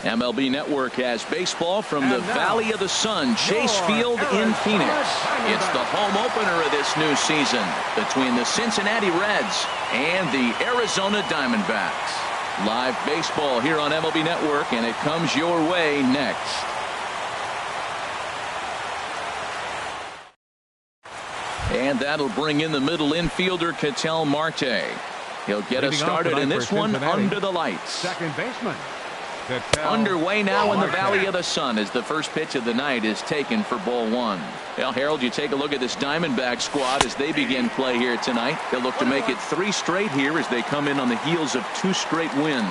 MLB Network has baseball from the Valley of the Sun, Chase Field in Phoenix. It's the home opener of this new season between the Cincinnati Reds and the Arizona Diamondbacks. Live baseball here on MLB Network, and it comes your way next. And that'll bring in the middle infielder, Ketel Marte. He'll get us started in this one under the lights. Second baseman. Underway now in the Valley of the Sun as the first pitch of the night is taken for ball one. Well, Harold, you take a look at this Diamondback squad as they begin play here tonight. They'll look to make it 3 straight here as they come in on the heels of 2 straight wins.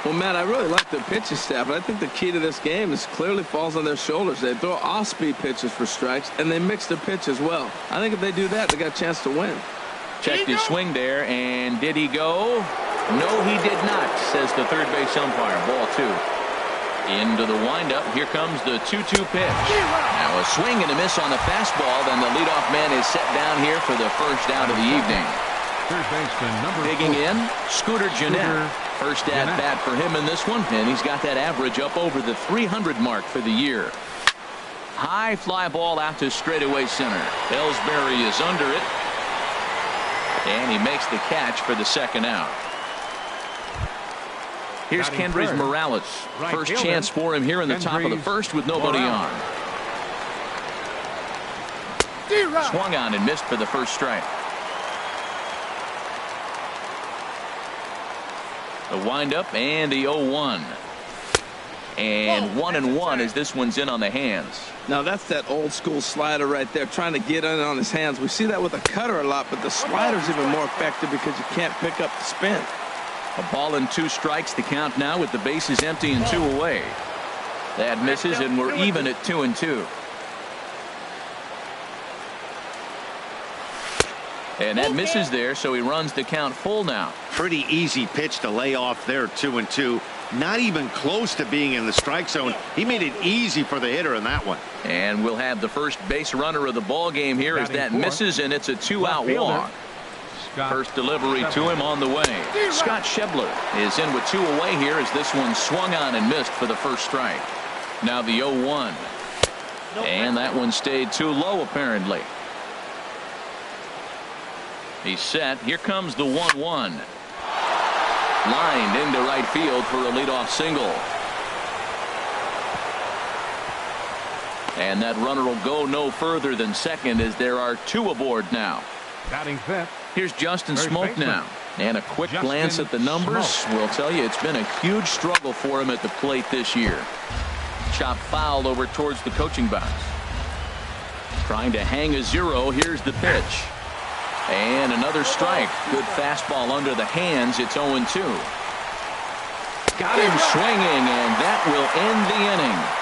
Well, Matt, I really like the pitching staff, but I think the key to this game is clearly falls on their shoulders. They throw off-speed pitches for strikes, and they mix the pitch as well. I think if they do that, they got a chance to win. Checked his swing there, and did he go? No, he did not, says the third base umpire. Ball 2. Into the windup. Here comes the 2-2 pitch. Now a swing and a miss on the fastball. Then the leadoff man is set down here for the first out of the evening. Third baseman, number Digging in, Scooter Gennett. First at bat for him in this one, and he's got that average up over the 300 mark for the year. High fly ball out to straightaway center. Ellsbury is under it, and he makes the catch for the second out. Here's Kendrys Morales. First chance for him here in the top of the first with nobody on. Swung on and missed for the first strike. The windup and the 0-1. And 1-1 as this one's in on the hands. Now that's that old school slider right there, trying to get in on his hands. We see that with a cutter a lot, but the slider's even more effective because you can't pick up the spin. A ball and 2 strikes to count now with the bases empty and 2 away. That misses, and we're even at 2-2. And that misses there, so he runs the count full now. Pretty easy pitch to lay off there, 2-2. Not even close to being in the strike zone. He made it easy for the hitter in that one. And we'll have the first base runner of the ball game here as that misses, and it's a 2-out walk. First delivery to him on the way. Scott Schebler is in with 2 away here as this one swung on and missed for the first strike. Now the 0-1. And that one stayed too low apparently. He's set. Here comes the 1-1. Lined into right field for a leadoff single. And that runner will go no further than second as there are 2 aboard now. Batting fifth. Here's Justin Smoke now. And a quick glance at the numbers will tell you it's been a huge struggle for him at the plate this year. Chop foul over towards the coaching box. Trying to hang a 0. Here's the pitch. And another strike. Good fastball under the hands. It's 0-2. Got him swinging, and that will end the inning.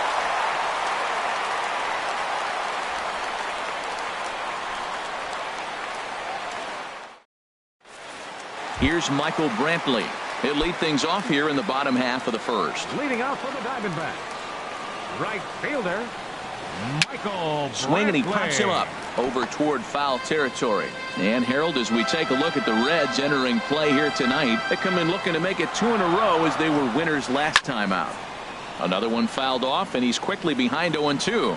Here's Michael Brantley. He'll lead things off here in the bottom half of the first. Leading out for the Diamondbacks, right fielder Michael Swing, and he Brantley. pops him up over toward foul territory. And Harold, as we take a look at the Reds entering play here tonight, they come in looking to make it 2 in a row as they were winners last time out. Another one fouled off, and he's quickly behind 0-2.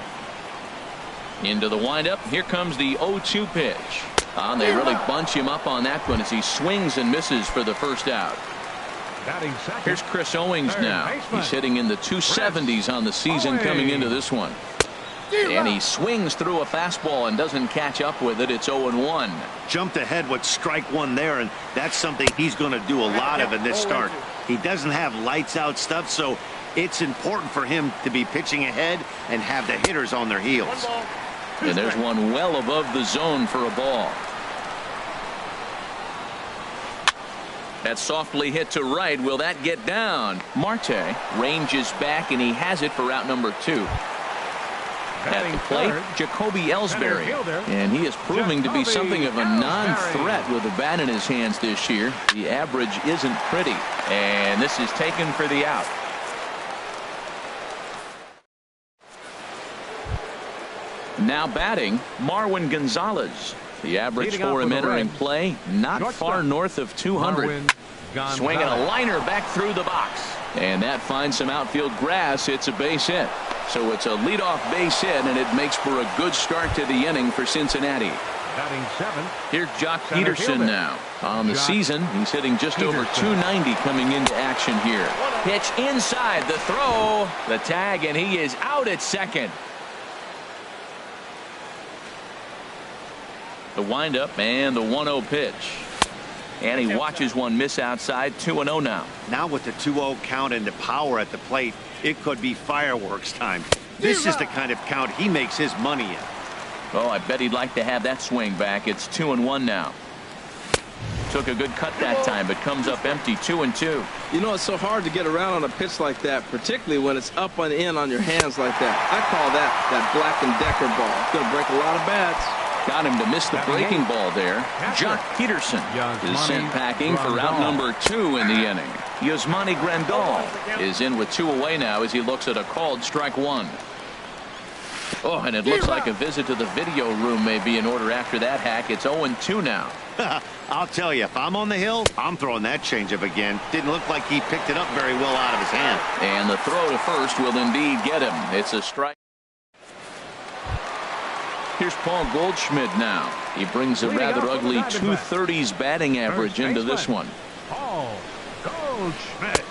Into the windup. Here comes the 0-2 pitch. They really bunch him up on that one as he swings and misses for the first out. Here's Chris Owings now. He's hitting in the 270s on the season coming into this one. And he swings through a fastball and doesn't catch up with it. It's 0-1. Jumped ahead with strike 1 there, and that's something he's going to do a lot of in this start. He doesn't have lights out stuff, so it's important for him to be pitching ahead and have the hitters on their heels. And there's one well above the zone for a ball. That's softly hit to right. Will that get down? Marte ranges back, and he has it for out number 2. At the plate, Jacoby Ellsbury. And he is proving to be something of a non-threat with a bat in his hands this year. The average isn't pretty. And this is taken for the out. Now batting, Marwin Gonzalez. The average for him entering play, not far north of 200. gone Swinging foul. a liner back through the box. And that finds some outfield grass. It's a base hit. So it's a leadoff base hit, and it makes for a good start to the inning for Cincinnati. Batting 7. Here's Jock Center Peterson fielder. now. On the Jock season, he's hitting just over Peterson. 290 coming into action here. Pitch inside, the throw, the tag, and he is out at second. The windup and the 1-0 pitch. And he watches one miss outside. 2-0 now. Now with the 2-0 count and the power at the plate, it could be fireworks time. This is the kind of count he makes his money in. Oh, I bet he'd like to have that swing back. It's 2-1 now. Took a good cut that time, but comes up empty. 2-2. You know, it's so hard to get around on a pitch like that, particularly when it's up and in on your hands like that. I call that Black & Decker ball. It's going to break a lot of bats. Got him to miss the breaking ball there. Jock Peterson is sent packing for out number 2 in the inning. Yasmani Grandal is in with 2 away now as he looks at a called strike 1. Oh, and it looks like a visit to the video room may be in order after that hack. It's 0-2 now. I'll tell you, if I'm on the hill, I'm throwing that changeup again. Didn't look like he picked it up very well out of his hand. And the throw to first will indeed get him. It's a strike. Here's Paul Goldschmidt now. He brings a rather ugly 230s batting average into this one. Paul Goldschmidt.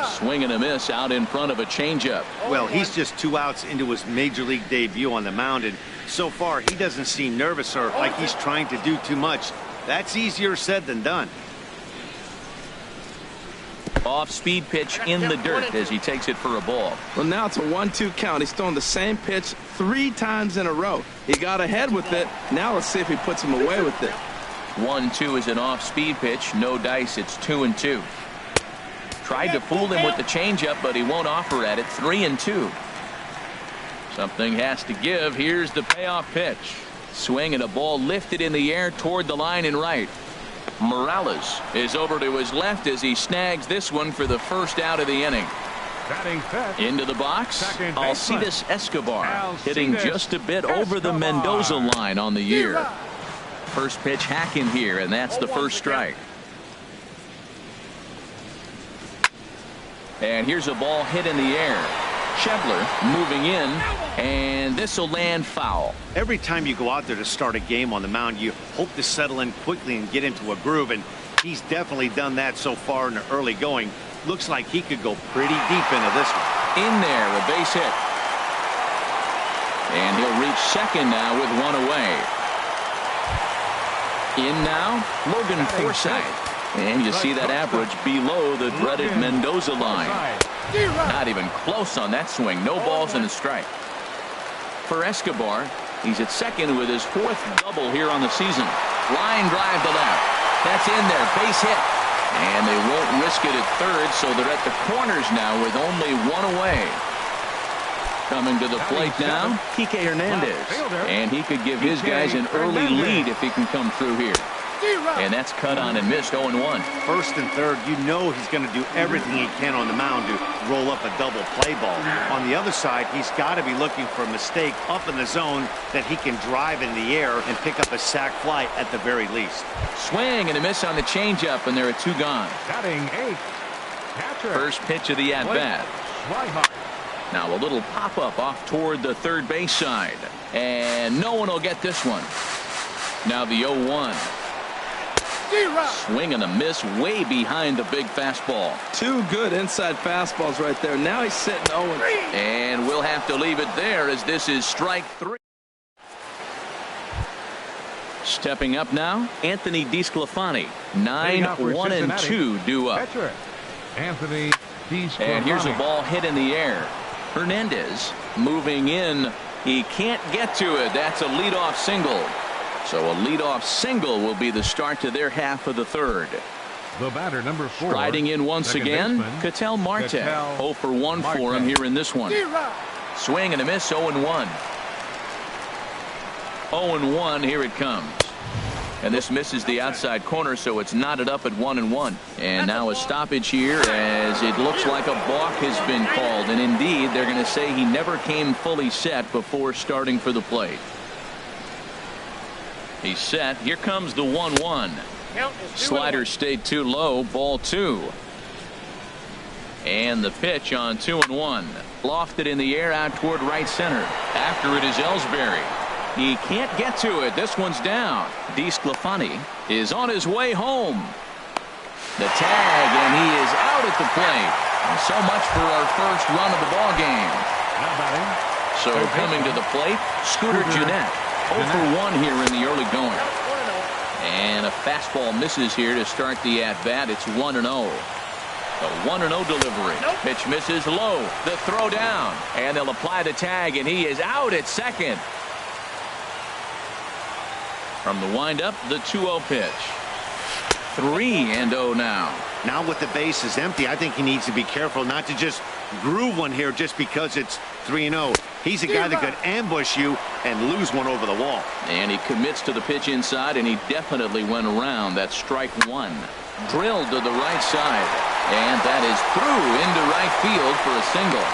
Swing and a miss out in front of a changeup. Well, he's just 2 outs into his major league debut on the mound, and so far he doesn't seem nervous or like he's trying to do too much. That's easier said than done. Off-speed pitch in the dirt as he takes it for a ball. Well, now it's a 1-2 count. He's thrown the same pitch 3 times in a row. He got ahead with it. Now let's see if he puts him away with it. 1-2 is an off-speed pitch. No dice. It's 2-2. Tried to fool him with the changeup, but he won't offer at it. 3-2. Something has to give. Here's the payoff pitch. Swing and a ball lifted in the air toward the line and right. Morales is over to his left as he snags this one for the first out of the inning. Batting 5th. Into the box, Second Alcides Escobar hitting Alcides just a bit over the Mendoza Escobar. line on the year. First pitch hack in here, and that's the first strike. And here's a ball hit in the air. Schebler moving in, and this will land foul. Every time you go out there to start a game on the mound, you hope to settle in quickly and get into a groove, and he's definitely done that so far in the early going. Looks like he could go pretty deep into this one. In there, a base hit. And he'll reach second now with 1 away. In now, Logan Forsythe. And you see that average below the dreaded Mendoza line. Not even close on that swing. No balls and a strike. For Escobar, he's at second with his 4th double here on the season. Line drive to left. That's in there. Base hit. And they won't risk it at third, so they're at the corners now with only 1 away. Coming to the plate now, Kike Hernandez. And he could give his guys an early lead if he can come through here. And that's cut on and missed. 0-1. First and third, you know he's going to do everything he can on the mound to roll up a double play ball. On the other side, he's got to be looking for a mistake up in the zone that he can drive in the air and pick up a sac fly at the very least. Swing and a miss on the changeup, and there are 2 gone. Batting 8th. Catcher. First pitch of the at-bat. Swihart. Now a little pop-up off toward the third base side. And no one will get this one. Now the 0-1. Swing and a miss way behind the big fastball. 2 good inside fastballs right there. Now he's sitting 0-3. And we'll have to leave it there as this is strike 3. Stepping up now, Anthony DeSclafani. 9-1-2 due up. Catcher. Anthony DeSclafani. And here's a ball hit in the air. Hernandez moving in. He can't get to it. That's a leadoff single. So a leadoff single will be the start to their half of the third. The batter, number 4. Striding in once second again, baseman, Ketel Marte. Ketel 0 for 1 for him here in this one. Swing and a miss, 0-1. 0-1, here it comes. And this misses the outside corner, so it's knotted up at 1-1. And now a stoppage here as it looks like a balk has been called. And indeed, they're going to say he never came fully set before starting for the plate. He's set. Here comes the 1-1. Slider stayed too low, ball 2. And the pitch on 2-1. Lofted in the air out toward right center. After it is Ellsbury. He can't get to it. This one's down. DeSclafani is on his way home. The tag, and he is out at the plate. And so much for our first run of the ball game. So coming to the plate, Scooter Gennett. 0 for 1 here in the early going. And a fastball misses here to start the at-bat. It's 1-0. The 1-0 delivery. Pitch misses low. The throw down. And they'll apply the tag, and he is out at second. From the windup, the 2-0 pitch. 3-0 now. Now with the bases empty, I think he needs to be careful not to just groove one here just because it's 3-0. He's a guy that could ambush you and lose one over the wall. And he commits to the pitch inside, and he definitely went around. That's strike 1. Drilled to the right side. And that is through into right field for a single.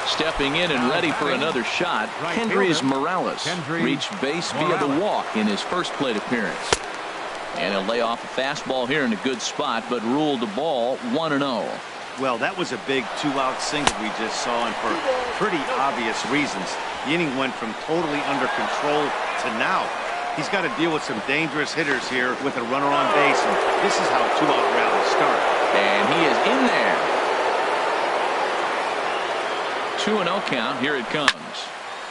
Stepping in and ready for another shot, Kendrys Morales reached base via the walk in his first plate appearance. And he'll lay off a fastball here in a good spot, but ruled the ball 1-0. Well, that was a big 2-out single we just saw, and for pretty obvious reasons. The inning went from totally under control to now. He's got to deal with some dangerous hitters here with a runner on base, and this is how 2-out rallies start. And he is in there. 2-0 count. Here it comes.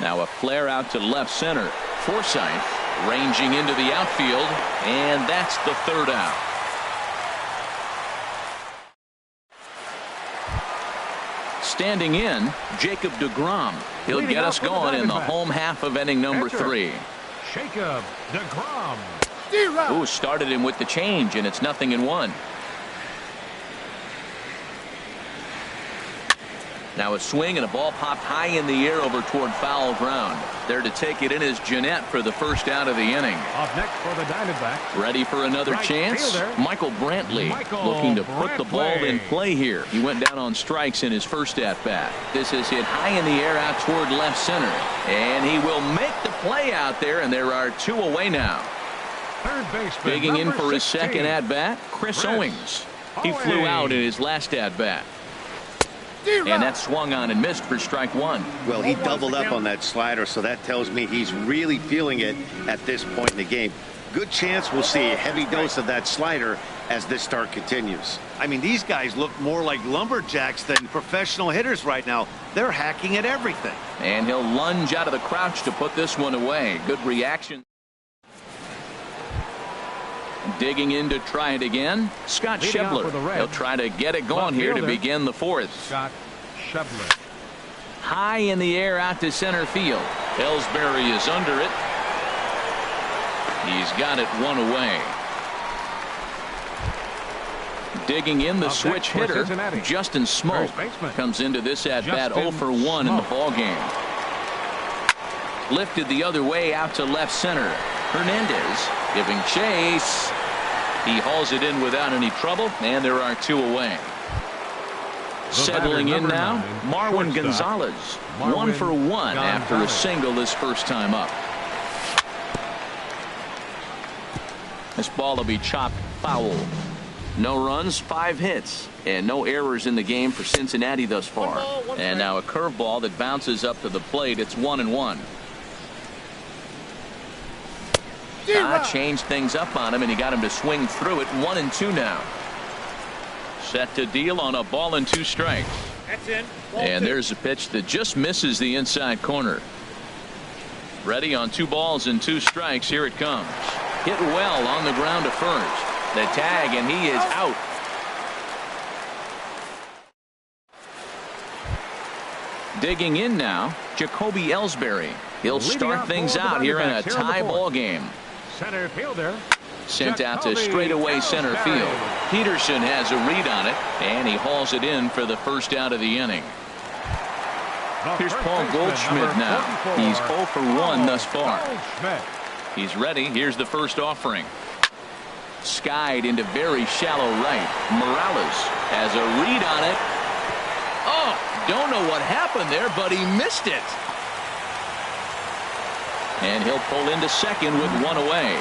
Now a flare out to left center. Forsythe ranging into the outfield, and that's the 3rd out. Standing in, Jacob deGrom. He'll get us going in the home half of inning number 3. Jacob deGrom. Ooh, started him with the change, and it's 0-1. Now a swing and a ball popped high in the air over toward foul ground. There to take it in is Gennett for the first out of the inning. Up next for the Diamondbacks. Ready for another chance? Fielder. Michael Brantley looking to put the ball in play here. He went down on strikes in his first at-bat. This is hit high in the air out toward left center. And he will make the play out there, and there are 2 away now. Third baseman, digging in for his 16. second at-bat, Chris Owings. He flew out in his last at-bat. And that swung on and missed for strike 1. Well, he doubled up on that slider, so that tells me he's really feeling it at this point in the game. Good chance we'll see a heavy dose of that slider as this start continues. I mean, these guys look more like lumberjacks than professional hitters right now. They're hacking at everything. And he'll lunge out of the crouch to put this one away. Good reaction. Digging in to try it again, Scott Schebler. He'll try to get it going here to begin the 4th. Scott Schebler. High in the air out to center field. Ellsbury is under it. He's got it 1 away. Digging in the switch hitter, Justin Smoke comes into this at-bat 0 for 1 in the ballgame. Lifted the other way out to left center. Hernandez giving chase. He hauls it in without any trouble, and there are 2 away. Settling in now, Marwin Gonzalez. 1 for 1 after a single his first time up. This ball will be chopped foul. No runs, 5 hits, and no errors in the game for Cincinnati thus far. And now a curveball that bounces up to the plate. It's 1-1. Changed things up on him, and he got him to swing through it. 1-2 now. Set to deal on a ball and 2 strikes. That's in. And there's a pitch that just misses the inside corner. Ready on 2 balls and 2 strikes. Here it comes. Hit well on the ground to first. The tag, and he is out. Digging in now, Jacoby Ellsbury. He'll start things out here in a tie ball game. Center fielder. Sent out to straightaway center field. Peterson has a read on it, and he hauls it in for the first out of the inning. Here's Paul Goldschmidt now. He's 0 for 1 thus far. He's ready. Here's the first offering. Skied into very shallow right. Morales has a read on it. Oh, don't know what happened there, but he missed it. And he'll pull into second with one away.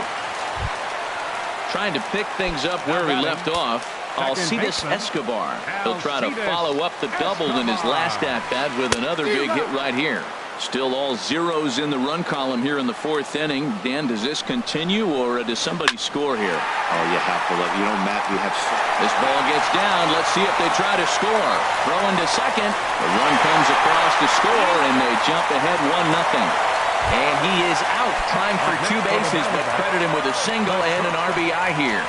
Trying to pick things up where he left off. Alcides Escobar. He'll try to follow up the double in his last at-bat with another big hit right here. Still all zeros in the run column here in the fourth inning. Dan, does this continue or does somebody score here? Oh, you have to look. You know, Matt, we have... This ball gets down. Let's see if they try to score. Throwing to second. The run comes across to score, and they jump ahead 1-0. And he is out, trying for two bases, but credit him with a single and an RBI here.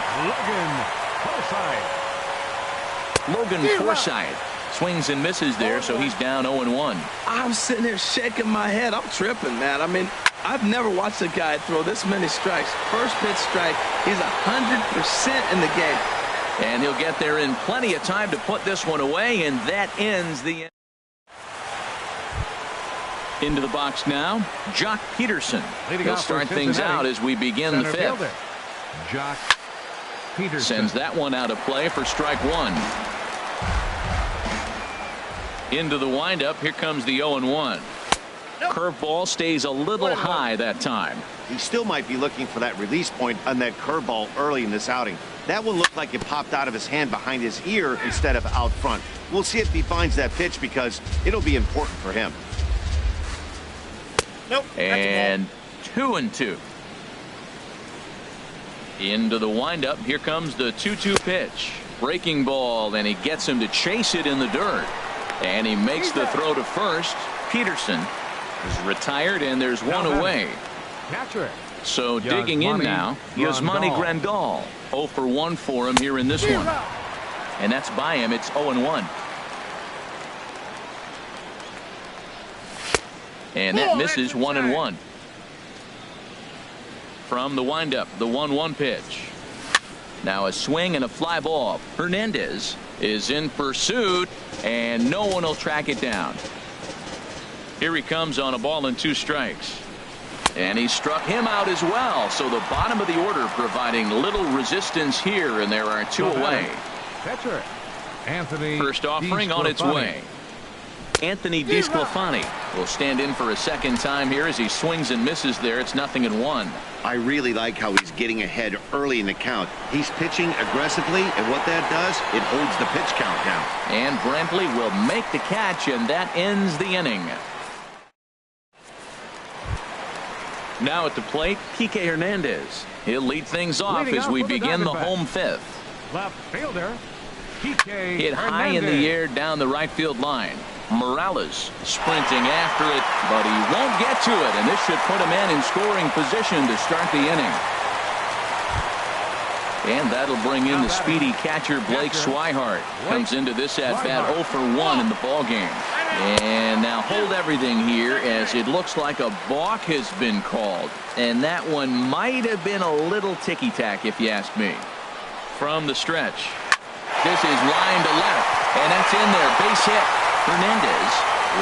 Logan Forsythe swings and misses there, so he's down 0-1. I'm sitting here shaking my head. I'm tripping, man. I mean, I've never watched a guy throw this many strikes. First pitch strike, he's 100% in the game. And he'll get there in plenty of time to put this one away, and that ends the... Into the box now, Jock Peterson. He'll start things out as we begin the fifth. Jock Peterson sends that one out of play for strike one. Into the windup, here comes the 0-1. Curveball stays a little high that time. He still might be looking for that release point on that curveball early in this outing. That one looked like it popped out of his hand behind his ear instead of out front. We'll see if he finds that pitch because it'll be important for him. Nope. And 2-2. Into the windup. Here comes the 2-2 pitch. Breaking ball, and he gets him to chase it in the dirt. And he makes the throw to first. Peterson is retired, and there's one away. So digging in now, Yasmani Grandal. 0 for 1 for him here in this one. And that's by him. It's 0-1. And that misses 1-1. From the windup, the 1-1 pitch. Now a swing and a fly ball. Hernandez is in pursuit, and no one will track it down. Here he comes on a ball and 2 strikes. And he struck him out as well. So the bottom of the order providing little resistance here, and there are 2 away. Catcher Anthony First offering on its way. Anthony DeSclafani will stand in for a second time here as he swings and misses there. It's 0-1. I really like how he's getting ahead early in the count. He's pitching aggressively, and what that does, it holds the pitch count down. And Brantley will make the catch, and that ends the inning. Now at the plate, Kike Hernandez. He'll lead things off as we begin the home fifth. Left fielder Kike Hit high in the air down the right field line. Morales sprinting after it, but he won't get to it, and this should put him in scoring position to start the inning. And that'll bring in the speedy catcher Blake Swihart. Comes into this at-bat 0 for 1 in the ballgame. And now hold everything here as it looks like a balk has been called. And that one might have been a little ticky-tack if you ask me. From the stretch. This is line to left, and that's in there. Base hit. Hernandez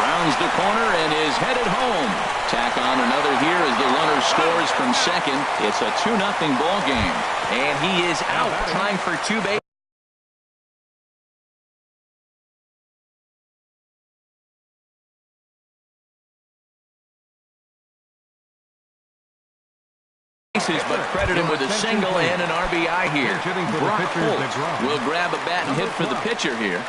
rounds the corner and is headed home. Tack on another here as the runner scores from second. It's a 2-0 ball game, and he is out trying for 2 bases. But credit him with a single and an RBI here. Brock Holt will grab a bat and hit for the pitcher here.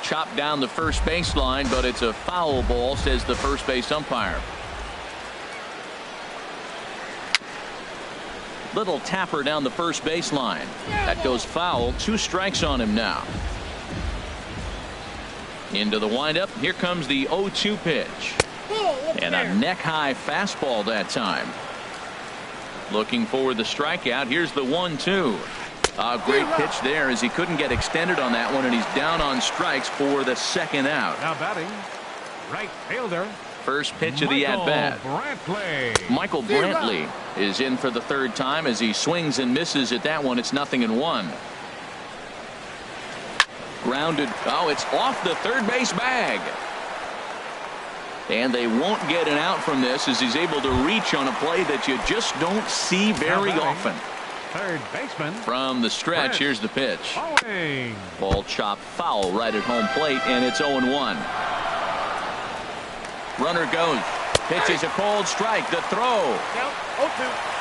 Chopped down the first baseline, but it's a foul ball, says the first base umpire. Little tapper down the first baseline. That goes foul. 2 strikes on him now. Into the windup. Here comes the 0-2 pitch. And a neck-high fastball that time. Looking for the strikeout. Here's the 1-2. A great pitch there as he couldn't get extended on that one, and he's down on strikes for the second out. Now batting, right fielder. First pitch of the at-bat. Michael Brantley is in for the 3rd time as he swings and misses at that one. It's 0-1. Grounded. Oh, it's off the third base bag. And they won't get an out from this as he's able to reach on a play that you just don't see very often. Third baseman. From the stretch, here's the pitch. Ball chopped foul right at home plate, and it's 0-1. Runner goes. Pitch is a cold strike. The throw. Count 0-2.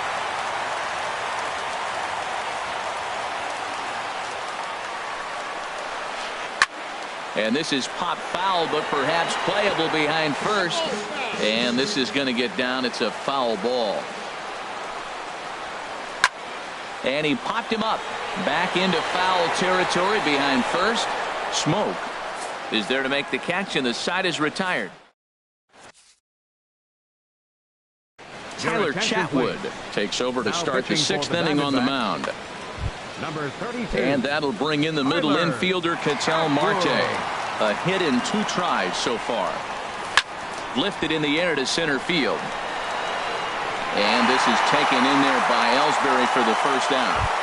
And this is pop foul, but perhaps playable behind first. And this is going to get down. It's a foul ball. And he popped him up. Back into foul territory behind first. Smoke is there to make the catch, and the side is retired. Tyler Chatwood takes over to start the 6th inning on the mound. Number 32. And that'll bring in the middle infielder, Ketel Marte. A hit in 2 tries so far. Lifted in the air to center field. And this is taken in there by Ellsbury for the first out.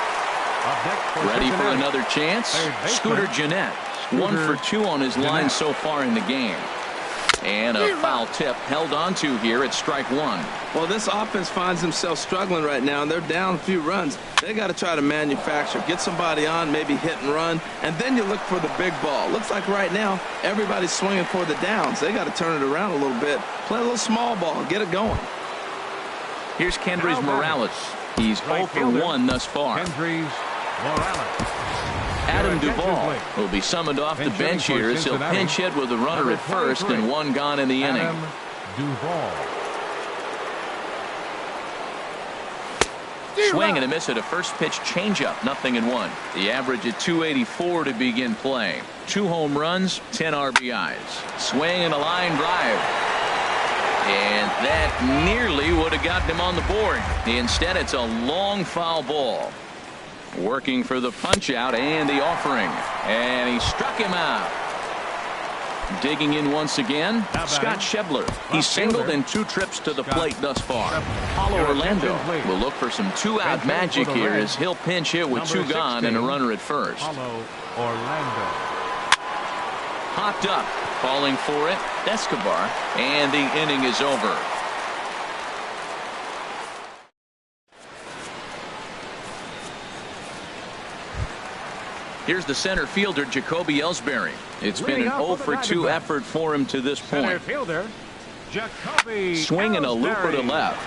Ready for another chance? Scooter Gennett. 1 for 2 on his line so far in the game. And a foul tip held onto here at strike 1. Well, this offense finds themselves struggling right now, and they're down a few runs. They got to try to manufacture, get somebody on, maybe hit and run, and then you look for the big ball. Looks like right now everybody's swinging for the downs. They got to turn it around a little bit, play a little small ball, get it going. Here's Kendrys Morales. He's 0 for 1 thus far. Kendrys Morales. Adam Duvall will be summoned off the bench here as he'll pinch hit with a runner at first and 1 gone in the inning. Adam Duvall. Swing and a miss at a first pitch changeup, 0-1. The average at 284 to begin play. 2 home runs, 10 RBIs. Swing and a line drive. And that nearly would have gotten him on the board. Instead, it's a long foul ball. Working for the punch out and the offering. And he struck him out. Digging in once again, Scott Schebler. He's singled in 2 trips to the plate thus far. Paulo Orlando will look for some 2-out magic here as he'll pinch hit with 2 gone and a runner at first. Paulo Orlando. Popped up, calling for it, Escobar, and the inning is over. Here's the center fielder, Jacoby Ellsbury. It's been an 0 for 2 effort for him to this point. Center fielder, Jacoby Swinging a looper to left.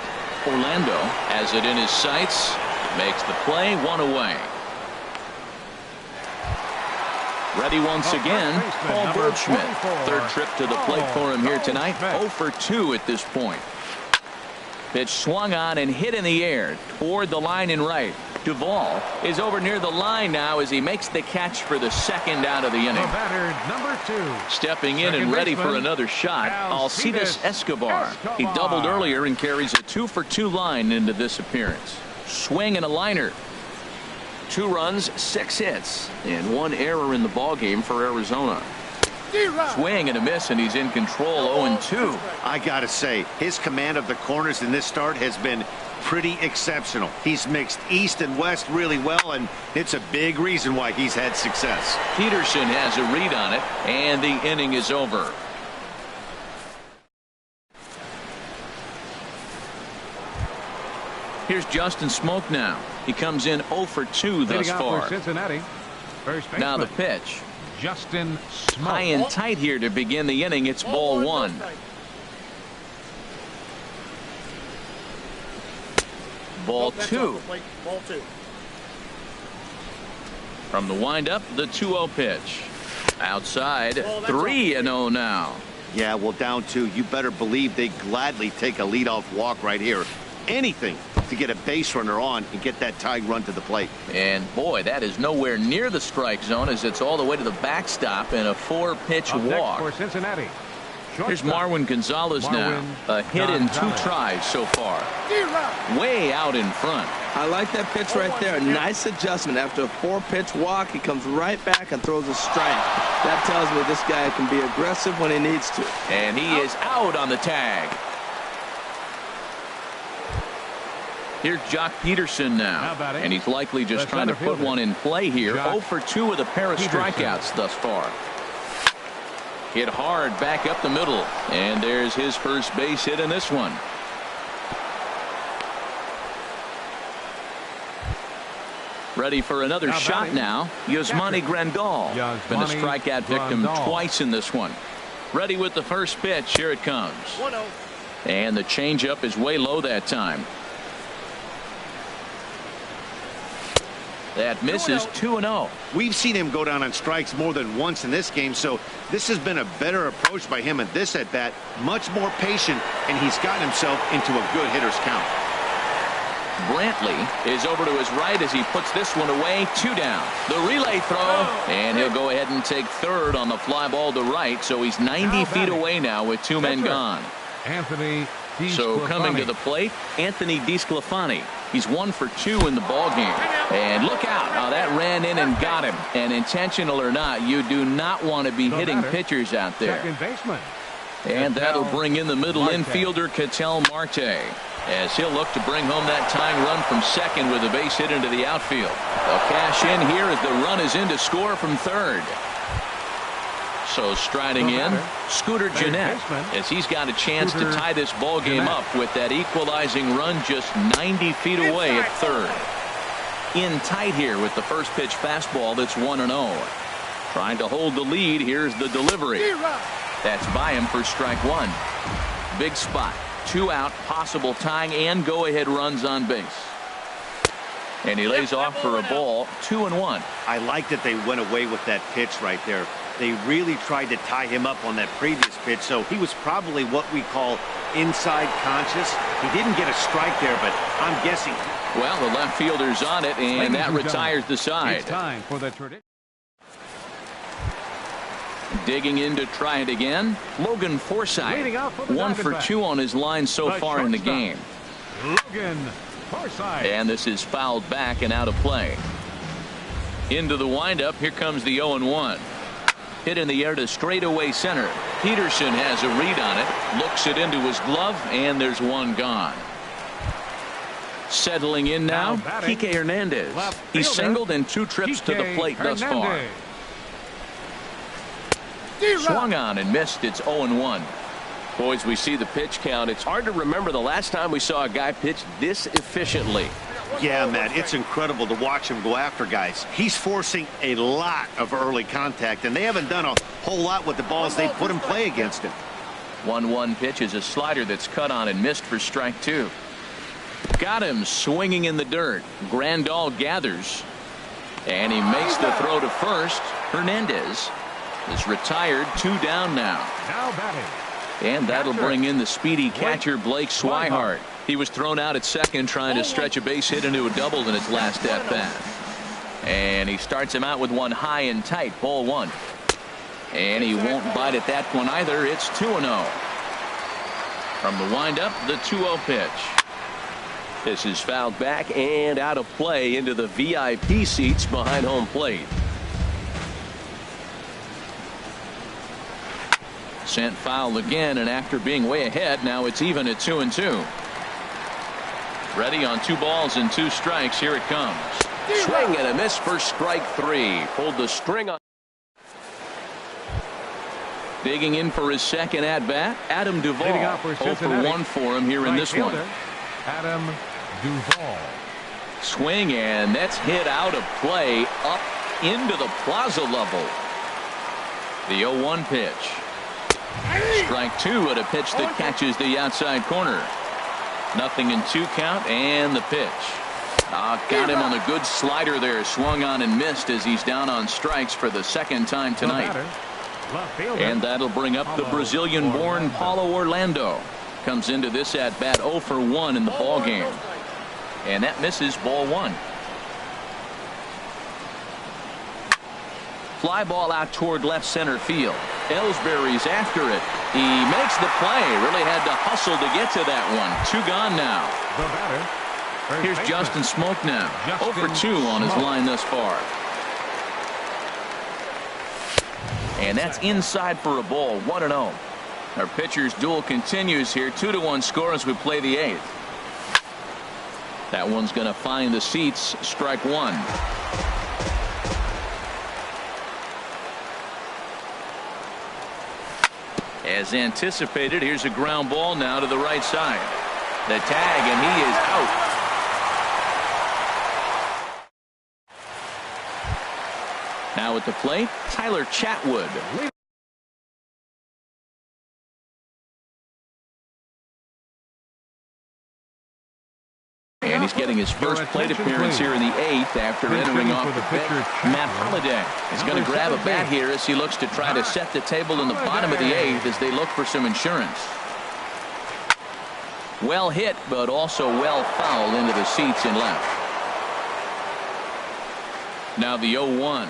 Orlando has it in his sights. Makes the play, 1 away. Ready once again, Paul Goldschmidt. 3rd trip to the plate for him here tonight. 0 for 2 at this point. Pitch swung on and hit in the air toward the line and right. Duvall is over near the line now as he makes the catch for the 2nd out of the inning. The batter, number 2. Stepping in and ready for another shot, Alcides Escobar. He doubled earlier and carries a 2 for 2 line into this appearance. Swing and a liner. 2 runs, 6 hits, and 1 error in the ballgame for Arizona. Swing and a miss, and he's in control. 0-2. I gotta say, his command of the corners in this start has been pretty exceptional. He's mixed east and west really well, and it's a big reason why he's had success. Peterson has a read on it, and the inning is over. Here's Justin Smoke now. He comes in 0 for 2 thus far. Cincinnati. Now the pitch. Justin Smoke. High and tight here to begin the inning. It's ball 1. Ball 2. From the windup, the 2-0 pitch. Outside, 3-0 now. Yeah, well, down 2. You better believe they gladly take a leadoff walk right here. Anything to get a base runner on and get that tied run to the plate. And boy, that is nowhere near the strike zone as it's all the way to the backstop and a 4-pitch walk. For Cincinnati. Here's Marwin Gonzalez now. A hit in 2 tries so far. Way out in front. I like that pitch right there. Nice adjustment. After a 4-pitch walk, he comes right back and throws a strike. That tells me this guy can be aggressive when he needs to. And he is out on the tag. Here's Jock Peterson now, and he's likely just trying to put one in play here. 0 for 2 with a pair of strikeouts thus far. Hit hard back up the middle, and there's his first base hit in this one. Ready for another shot now. Yasmani Grandal. Been a strikeout victim twice in this one. Ready with the first pitch. Here it comes. 1-0. And the changeup is way low that time. That misses 2-0. We've seen him go down on strikes more than once in this game, so this has been a better approach by him at this at-bat. Much more patient, and he's gotten himself into a good hitter's count. Brantley is over to his right as he puts this one away. 2 down. The relay throw, and he'll go ahead and take third on the fly ball to right, so he's 90 feet away now with 2 men gone. Anthony DeSclafani. So coming to the plate, Anthony DeSclafani. He's 1 for 2 in the ball game. And look out. Oh, that ran in and got him. And intentional or not, you do not want to be hitting pitchers out there. Second baseman. And that'll bring in the middle infielder, Ketel Marte, as he'll look to bring home that tying run from second with a base hit into the outfield. They'll cash in here as the run is in to score from third. So striding in, Scooter Gennett, as he's got a chance to tie this ball game up with that equalizing run just 90 feet away at third. In tight here with the first pitch fastball that's 1-0. Trying to hold the lead. Here's the delivery. That's by him for strike 1. Big spot. 2 out, possible tying and go-ahead runs on base. And he lays off for a ball. 2-1. I like that they went away with that pitch right there. They really tried to tie him up on that previous pitch, so he was probably what we call inside conscious. He didn't get a strike there, but I'm guessing. Well, the left fielder's on it, and that retires the side. It's time for the tradition. Digging in to try it again, Logan Forsythe. 1 for 2 on his line so far in the game. Logan Forsythe. And this is fouled back and out of play. Into the windup. Here comes the 0-1. Hit in the air to straightaway center. Peterson has a read on it. Looks it into his glove, and there's one gone. Settling in now, Kike Hernandez. He's singled in 2 trips to the plate thus far. Swung on and missed. It's 0-1. Boys, we see the pitch count. It's hard to remember the last time we saw a guy pitch this efficiently. Yeah, Matt, it's incredible to watch him go after guys. He's forcing a lot of early contact, and they haven't done a whole lot with the balls they put in play against him. 1-1 pitch is a slider that's cut on and missed for strike 2. Got him swinging in the dirt. Grandal gathers, and he makes the throw to first. Hernandez is retired. 2 down now. Now batting. And that'll bring in the speedy catcher Blake Swihart. He was thrown out at second trying to stretch a base hit into a double in his last at bat. And he starts him out with one high and tight. Ball 1. And he won't bite at that one either. It's 2-0. From the windup, the 2-0 pitch. This is fouled back and out of play into the VIP seats behind home plate. Sent foul again, and after being way ahead, now it's even at 2-2. Ready on 2 balls and 2 strikes. Here it comes. Swing and a miss for strike 3. Pulled the string on. Digging in for his second at bat, Adam Duvall. 0 for 1 for him here in this one. Adam Duvall. Swing, and that's hit out of play up into the plaza level. The 0-1 pitch. Strike 2 at a pitch that catches the outside corner. 0-2 count, and the pitch. Got him on a good slider there. Swung on and missed as he's down on strikes for the second time tonight. And that'll bring up the Brazilian-born Paulo Orlando. Comes into this at bat 0 for 1 in the ball game. And that misses. Ball 1. Fly ball out toward left center field. Ellsbury's after it. He makes the play. Really had to hustle to get to that one. 2 gone now. Here's Justin Smoke now. 0 for 2 on his line thus far. And that's inside for a ball. 1-0. Our pitcher's duel continues here. 2-1 score as we play the 8th. That one's going to find the seats. Strike 1. As anticipated, here's a ground ball now to the right side. The tag, and he is out. Now at the plate, Tyler Chatwood. he's getting his first plate appearance here in the 8th after entering off the bench. Matt Holliday is going to grab a bat here as he looks to try to set the table in the bottom of the 8th as they look for some insurance. Well hit, but also well fouled into the seats in left. Now the 0-1.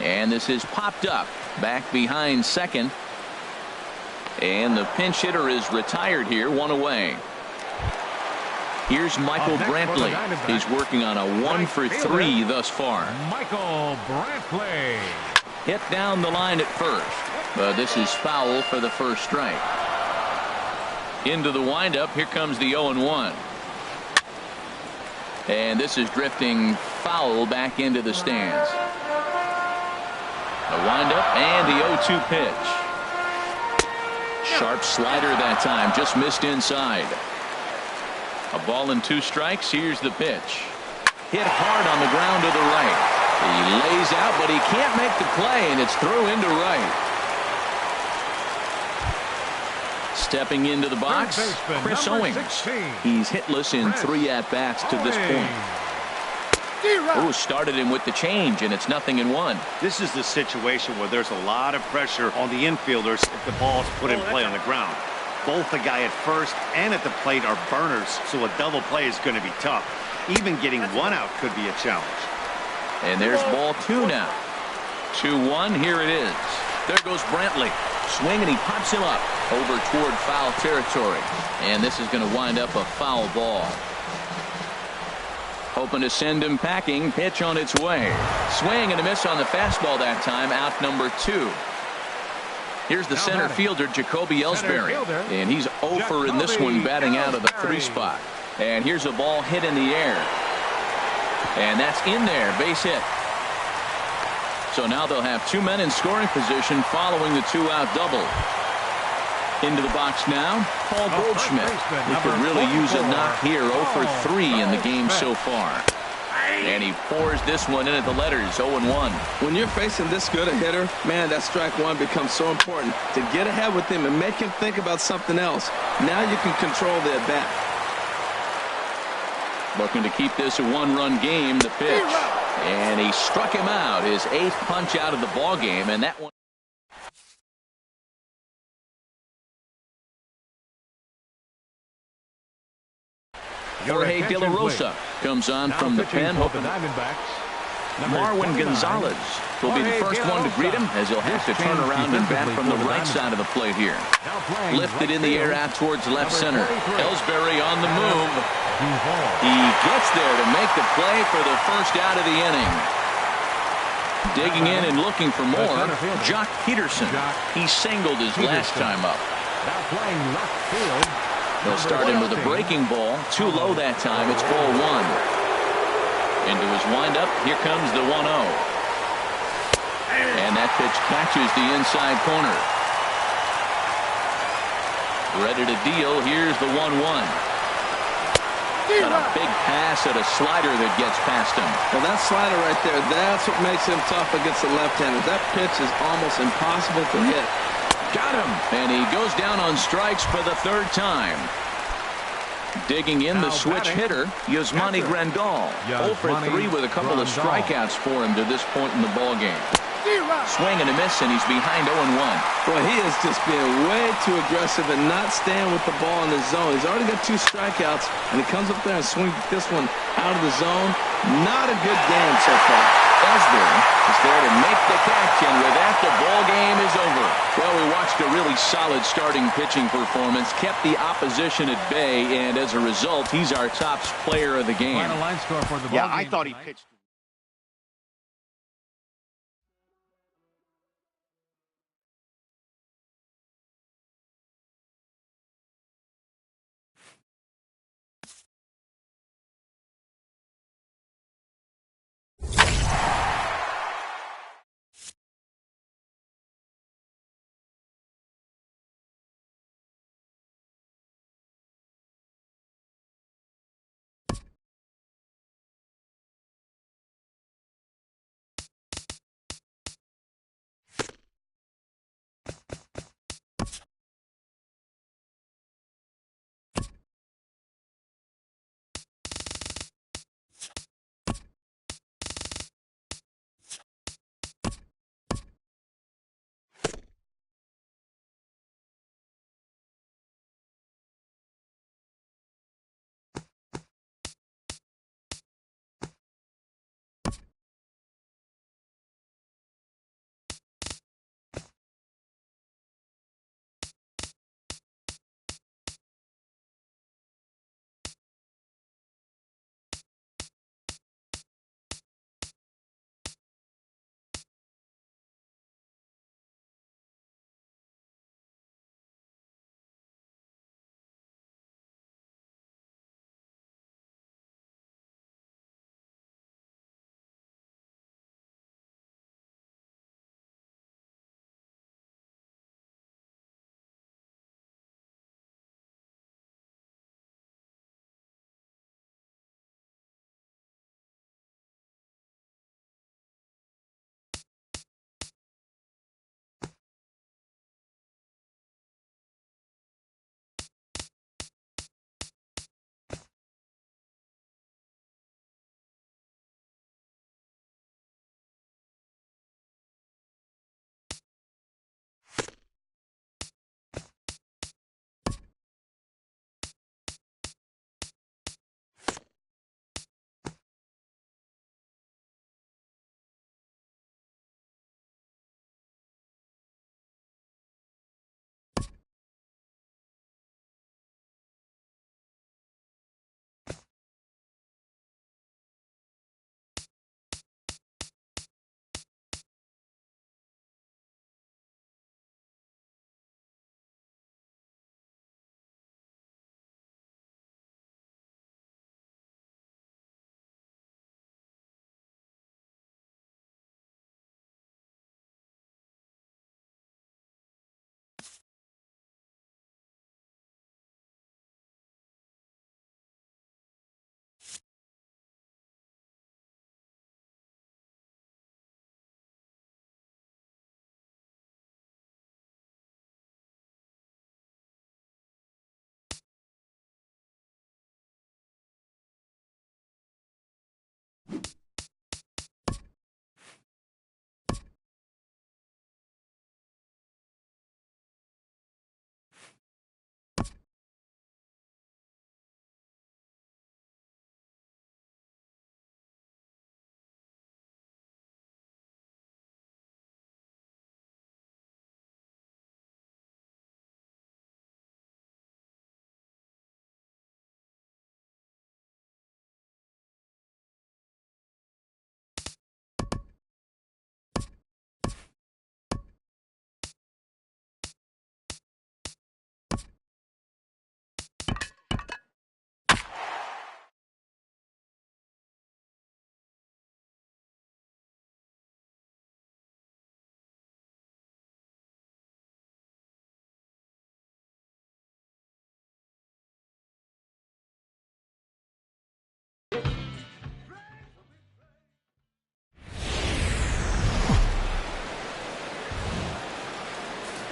And this is popped up back behind second. And the pinch hitter is retired here, one away. Here's Michael Brantley. He's working on a 1-for-3 thus far. Michael Brantley. Hit down the line at first, but this is foul for the first strike. Into the windup, here comes the 0-1. And this is drifting foul back into the stands. The windup and the 0-2 pitch. Sharp slider that time, just missed inside. A ball and 2 strikes. Here's the pitch. Hit hard on the ground to the right. He lays out, but he can't make the play, and it's through into right. Stepping into the box, Chris Owings. He's hitless in 3 at-bats to this point. Oh, started him with the change, and it's 0-1. This is the situation where there's a lot of pressure on the infielders if the ball's put in play on the ground. Both the guy at first and at the plate are burners, so a double play is going to be tough. Even getting 1 out could be a challenge. And there's ball 2 now. 2-1, here it is. There goes Brantley. Swing, and he pops him up over toward foul territory. And this is going to wind up a foul ball. Hoping to send him packing. Pitch on its way. Swing and a miss on the fastball that time. Out number 2. Here's the center fielder, Jacoby Ellsbury. And he's 0 for in this one, batting out of the 3 spot. And here's a ball hit in the air. And that's in there. Base hit. So now they'll have 2 men in scoring position following the 2-out double. Into the box now, Paul Goldschmidt. He could really use a knock here. 0 for 3 in the game so far. And he pours this one in at the letters, 0-1. When you're facing this good a hitter, man, that strike 1 becomes so important to get ahead with him and make him think about something else. Now you can control the at-bat. Looking to keep this a 1-run game, the pitch. And he struck him out, his 8th punch out of the ball game, and that one. Jorge De La Rosa comes on from the pen. Marwin Gonzalez will be the first one to greet him as he'll have to turn around and bat from the right side of the plate here. Lifted in the air out towards left center. Ellsbury on the move. He gets there to make the play for the first out of the inning. Digging in and looking for more, Jock Peterson. He singled his last time up. They'll start him with a breaking ball. Too low that time. It's ball 1. Into his windup. Here comes the 1-0. And that pitch catches the inside corner. Ready to deal. Here's the 1-1. Got a big pass at a slider that gets past him. Well, that slider right there, that's what makes him tough against the left-hander. That pitch is almost impossible to hit. Got him. And he goes down on strikes for the 3rd time. Digging in the switch hitter, Yasmani Grandal. 0 for 3 with a couple of strikeouts for him to this point in the ballgame. Swing and a miss, and he's behind 0-1. Boy, he is just being way too aggressive and not staying with the ball in the zone. He's already got 2 strikeouts, and he comes up there and swings this one out of the zone. Not a good game so far. Ellsbury is there to make the catch, and with that, the ball game is over. Well, we watched a really solid starting pitching performance, kept the opposition at bay, and as a result, he's our top player of the game. Final line score for the ball Yeah, I game thought he tonight. pitched.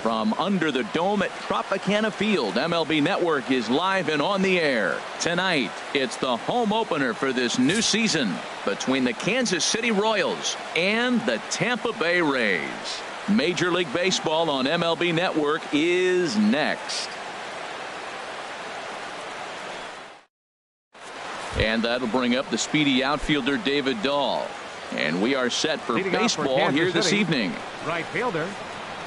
From under the dome at Tropicana Field, MLB Network is live and on the air. Tonight, it's the home opener for this new season between the Kansas City Royals and the Tampa Bay Rays. Major League Baseball on MLB Network is next. And that'll bring up the speedy outfielder David Dahl. And we are set for baseball here this evening. Right fielder,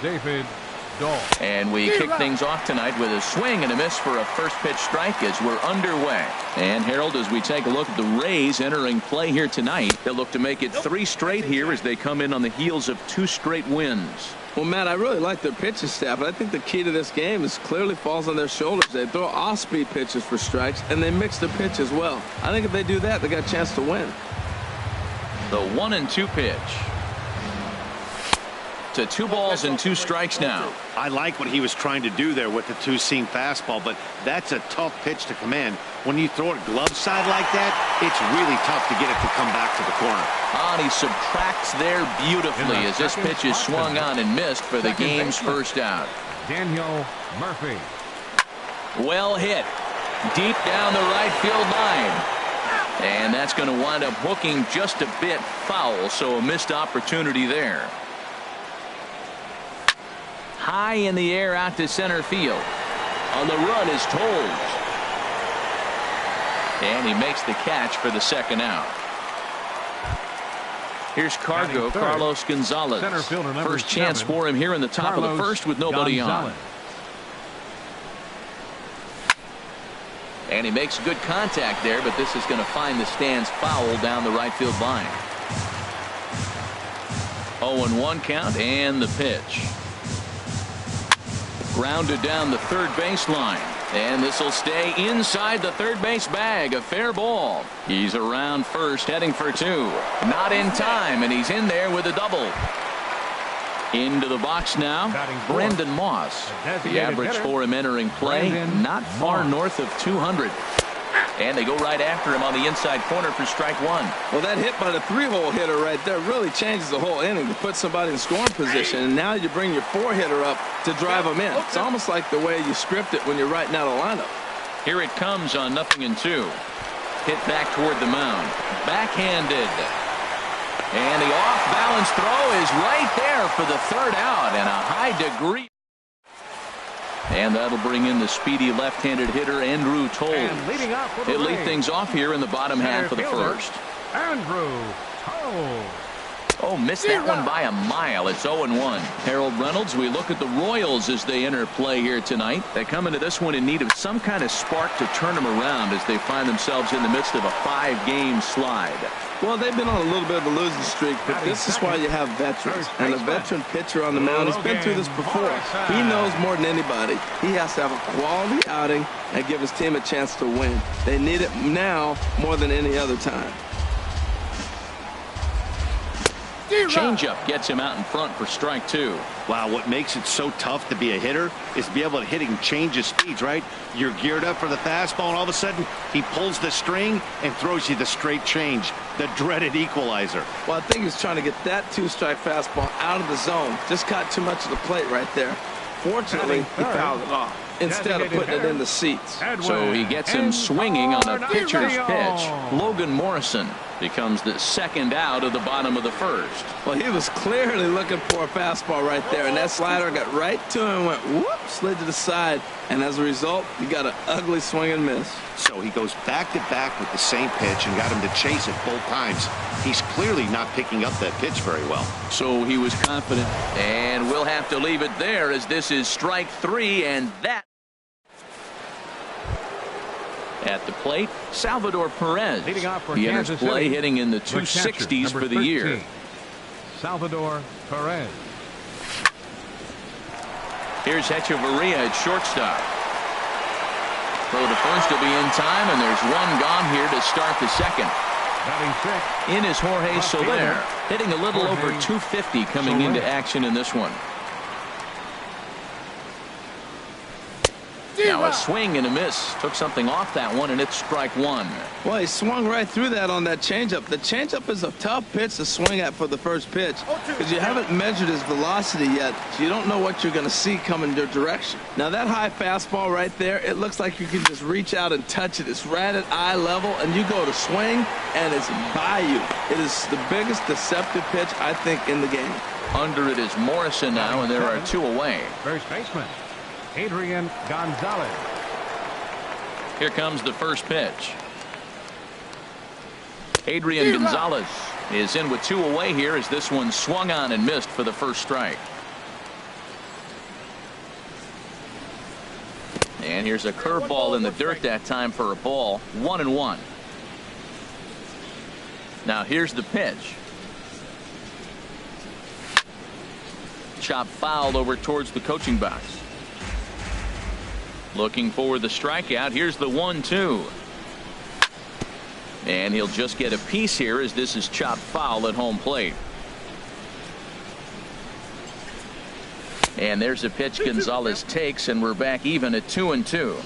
David Dahl. And we kick things off tonight with a swing and a miss for a first pitch strike as we're underway. And Harold, as we take a look at the Rays entering play here tonight, they'll look to make it 3 straight here as they come in on the heels of 2 straight wins. Well, Matt, I really like their pitching staff, but I think the key to this game is clearly falls on their shoulders. They throw off-speed pitches for strikes, and they mix the pitch as well. I think if they do that, they got a chance to win. The 1-2 pitch. To 2 balls and 2 strikes now. I like what he was trying to do there with the 2-seam fastball, but that's a tough pitch to command. When you throw it glove side like that, it's really tough to get it to come back to the corner. And he subtracts there beautifully as this pitch is swung on and missed for the game's first out. Daniel Murphy. Well hit. Deep down the right field line. And that's going to wind up hooking just a bit foul, so a missed opportunity there. High in the air out to center field. On the run is Toles. And he makes the catch for the second out. Here's Cargo, Carlos Gonzalez. First chance for him here in the top of the first with nobody on. And he makes good contact there, but this is going to find the stands foul down the right field line. 0-1 count and the pitch. Grounded down the third baseline. And this will stay inside the third base bag. A fair ball. He's around first, heading for 2. Not in time, and he's in there with a double. Into the box now, Brandon Moss. The average for him entering play, not far north of 200. And they go right after him on the inside corner for strike 1. Well, that hit by the 3-hole hitter right there really changes the whole inning to put somebody in scoring position. And now you bring your 4-hitter up to drive them in. It's almost like the way you script it when you're writing out a lineup. Here it comes on 0-2. Hit back toward the mound. Backhanded. And the off-balance throw is right there for the third out and a high degree. And that'll bring in the speedy left-handed hitter Andrew Toles. He'll lead things off here in the bottom half of the first. Andrew Toles. Oh, missed that one by a mile. It's 0-1. Harold Reynolds, we look at the Royals as they enter play here tonight. They come into this one in need of some kind of spark to turn them around as they find themselves in the midst of a 5-game slide. Well, they've been on a little bit of a losing streak, but this is why you have veterans. And a veteran pitcher on the mound, he's been through this before. He knows more than anybody. He has to have a quality outing and give his team a chance to win. They need it now more than any other time. Changeup gets him out in front for strike 2. Wow, what makes it so tough to be a hitter is to be able to hit and change his speeds, right? You're geared up for the fastball, and all of a sudden, he pulls the string and throws you the straight change, the dreaded equalizer. Well, I think he's trying to get that 2-strike fastball out of the zone. Just caught too much of the plate right there. Fortunately, he fouled it off instead of putting it in the seats. So he gets him swinging on a pitcher's pitch. Logan Morrison becomes the second out of the bottom of the first. Well, he was clearly looking for a fastball right there, and that slider got right to him and went whoop, slid to the side, and as a result, you got an ugly swing and miss. So he goes back-to-back with the same pitch and got him to chase it both times. He's clearly not picking up that pitch very well. So he was confident, and we'll have to leave it there as this is strike 3, and that. At the plate, Salvador Perez. He enters play hitting in the 260s for the year. Salvador Perez. Here's Hechavarria at shortstop. Throw to first will be in time, and there's one gone here to start the second. In is Jorge Soler, hitting a little over 250 coming into action in this one. Now a swing and a miss. Took something off that one, and it's strike one. Well, he swung right through that on that changeup. The changeup is a tough pitch to swing at for the first pitch because you haven't measured his velocity yet, so you don't know what you're going to see coming your direction. Now, that high fastball right there, it looks like you can just reach out and touch it. It's right at eye level, and you go to swing, and it's by you. It is the biggest deceptive pitch, I think, in the game. Under it is Morrison now, and there are two away. First baseman, Adrian Gonzalez. Here comes the first pitch. Adrian Gonzalez is in with two away here as this one swung on and missed for the first strike. And here's a curveball in the dirt that time for a ball. 1-1. Now here's the pitch. Chop fouled over towards the coaching box. Looking for the strikeout. Here's the 1-2. And he'll just get a piece here as this is chopped foul at home plate. And there's a pitch Gonzalez takes, and we're back even at 2-2.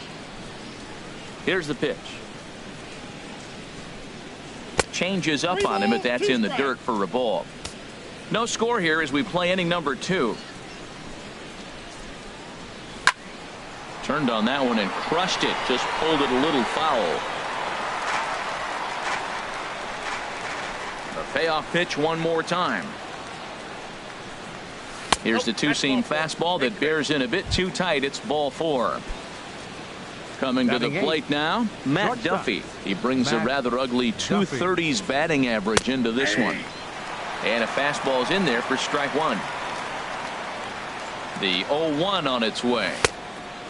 Here's the pitch. Changes up on him, but that's in the dirt for a ball. No score here as we play inning number 2. Turned on that one and crushed it. Just pulled it a little foul. A payoff pitch one more time. Here's the two-seam fastball that bears in a bit too tight. It's ball 4. Coming to the plate now, Matt Duffy. He brings a rather ugly 230s batting average into this one. And a fastball's in there for strike one. The 0-1 on its way.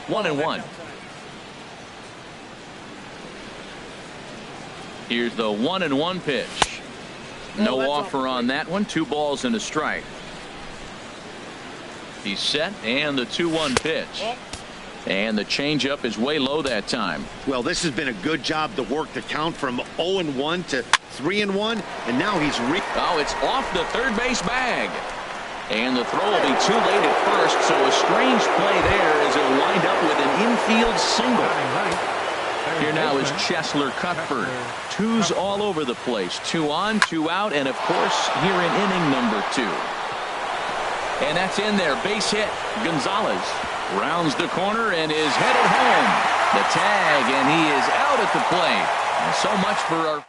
1-1. Here's the 1-1 pitch. No offer on that one. 2 balls and a strike. He's set, and the 2-1 pitch. And the changeup is way low that time. Well, this has been a good job to work the count from 0-1 to 3-1, and now he's oh, it's off the third base bag. And the throw will be too late at first, so a strange play there as it'll wind up with an infield single. Here now is Chesler Cuthbert. 2s all over the place. 2 on, 2 out, and of course here in inning number 2. And that's in there. Base hit. Gonzalez rounds the corner and is headed home. The tag, and he is out at the plate. And so much for our...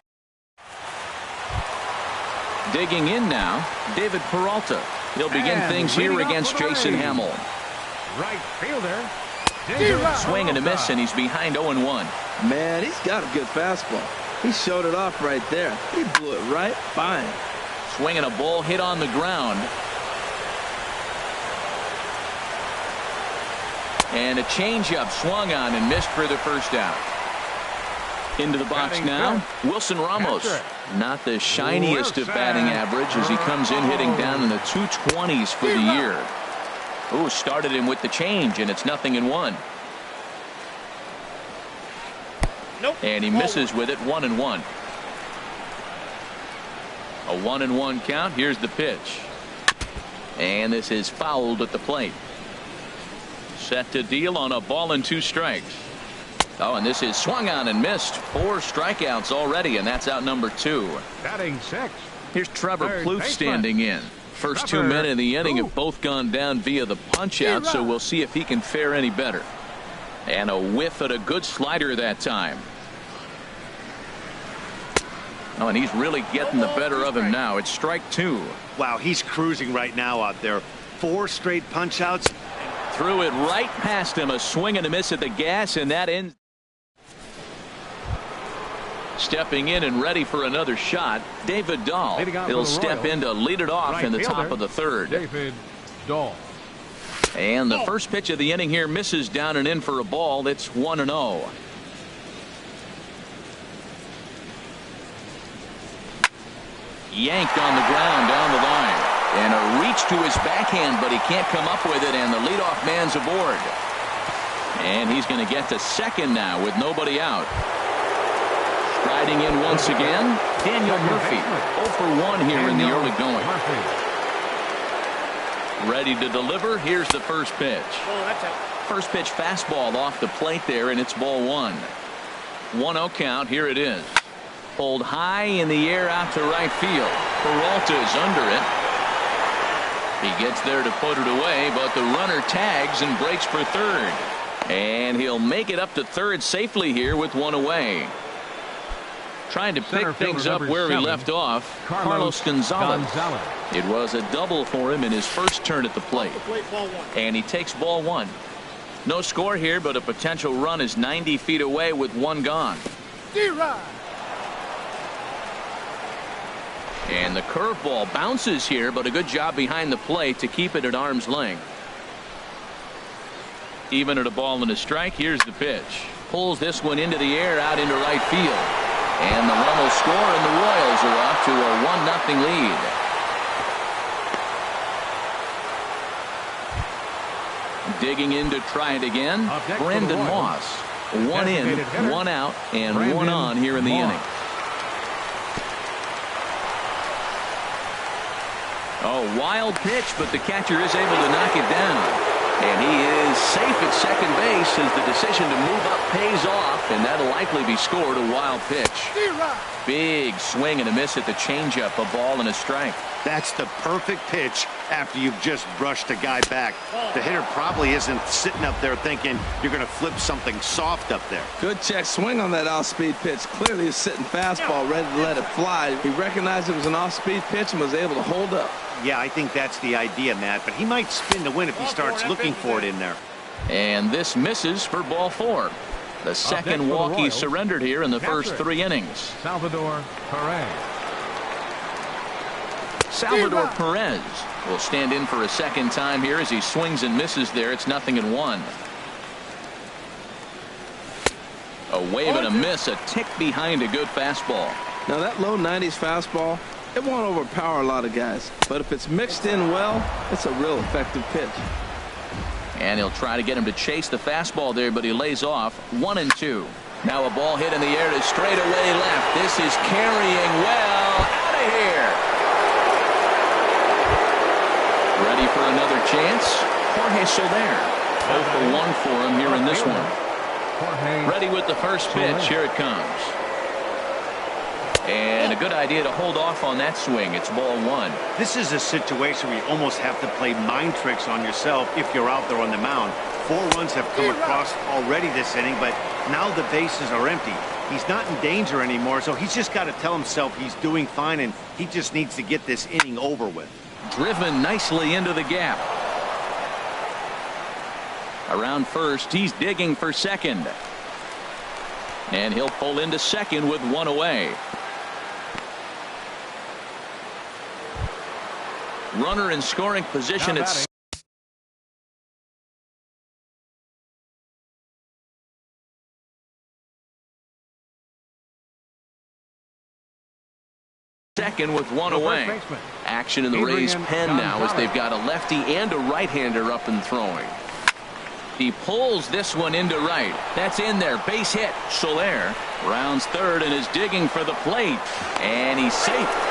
Digging in now, David Peralta. He'll begin things here against Jason Hamill. Right fielder. Swing and a miss, and he's behind 0-1. Man, he's got a good fastball. He showed it off right there. He blew it right by him. Swinging a ball hit on the ground. And a changeup swung on and missed for the first out. Into the box now, Wilson Ramos. Not the shiniest of batting average as he comes in hitting down in the 220s for the year. Ooh, started him with the change, and it's 0-1. And he misses with it. 1-1. A 1-1 count. Here's the pitch. And this is fouled at the plate. Set to deal on a ball and 2 strikes. Oh, and this is swung on and missed. 4 strikeouts already, and that's out number 2. Batting 6. Here's Trevor Plouffe standing in. First 2 men in the inning have both gone down via the punch-out, so we'll see if he can fare any better. And a whiff at a good slider that time. Oh, and he's really getting the better of him now. It's strike 2. Wow, he's cruising right now out there. 4 straight punch-outs. Threw it right past him. A swing and a miss at the gas, and that ends. Stepping in and ready for another shot, David Dahl. He'll step in to lead it off in the top of the 3rd. David Dahl. And the first pitch of the inning here misses down and in for a ball. It's 1-0. Yanked on the ground down the line. And a reach to his backhand, but he can't come up with it, and the leadoff man's aboard. And he's going to get to second now with nobody out. Striding in once again, Daniel Murphy. 0 for 1 here in the early going. Ready to deliver. Here's the first pitch. First pitch fastball off the plate there, and it's ball one. 1-0 count. Here it is. Pulled high in the air out to right field. Peralta is under it. He gets there to put it away, but the runner tags and breaks for third. And he'll make it up to third safely here with one away. Trying to pick things up where he left off, Carlos Gonzalez. It was a double for him in his first turn at the plate. And he takes ball one. No score here, but a potential run is 90 feet away with one gone. And the curveball bounces here, but a good job behind the plate to keep it at arm's length. Even at a ball and a strike, here's the pitch. Pulls this one into the air out into right field. And the run will score, and the Royals are off to a 1-0 lead. Digging in to try it again, Brendan Moss. One in, one out, and one on here in the inning. Oh, wild pitch, but the catcher is able to knock it down. And he is safe at second base as the decision to move up pays off, and that'll likely be scored. A wild pitch. Big swing and a miss at the changeup, a ball and a strike. That's the perfect pitch after you've just brushed a guy back. The hitter probably isn't sitting up there thinking you're going to flip something soft up there. Good check swing on that off-speed pitch. Clearly a sitting fastball ready to let it fly. He recognized it was an off-speed pitch and was able to hold up. Yeah, I think that's the idea, Matt, but he might spin to win if he starts looking for it in there. And this misses for ball four. The second walk he surrendered here in the first 3 innings. Salvador Perez. Salvador Perez will stand in for a second time here as he swings and misses there. It's 0-1. A wave and a miss, a tick behind a good fastball. Now that low 90s fastball, it won't overpower a lot of guys, but if it's mixed in well, it's a real effective pitch. And he'll try to get him to chase the fastball there, but he lays off. 1-2. Now a ball hit in the air to straightaway left. This is carrying well out of here. Ready for another chance? Jorge Soler. 0 for 1 for him here in this one. Ready with the first pitch. Here it comes. And a good idea to hold off on that swing. It's ball one. This is a situation where you almost have to play mind tricks on yourself if you're out there on the mound. 4 runs have come across already this inning, but now the bases are empty. He's not in danger anymore, so he's just got to tell himself he's doing fine, and he just needs to get this inning over with. Driven nicely into the gap. Around first, he's digging for second. And he'll pull into second with one away. Runner in scoring position at second with one away. Action in the Rays' pen now as they've got a lefty and a right-hander up and throwing. He pulls this one into right. That's in there. Base hit. Soler rounds third and is digging for the plate. And he's safe.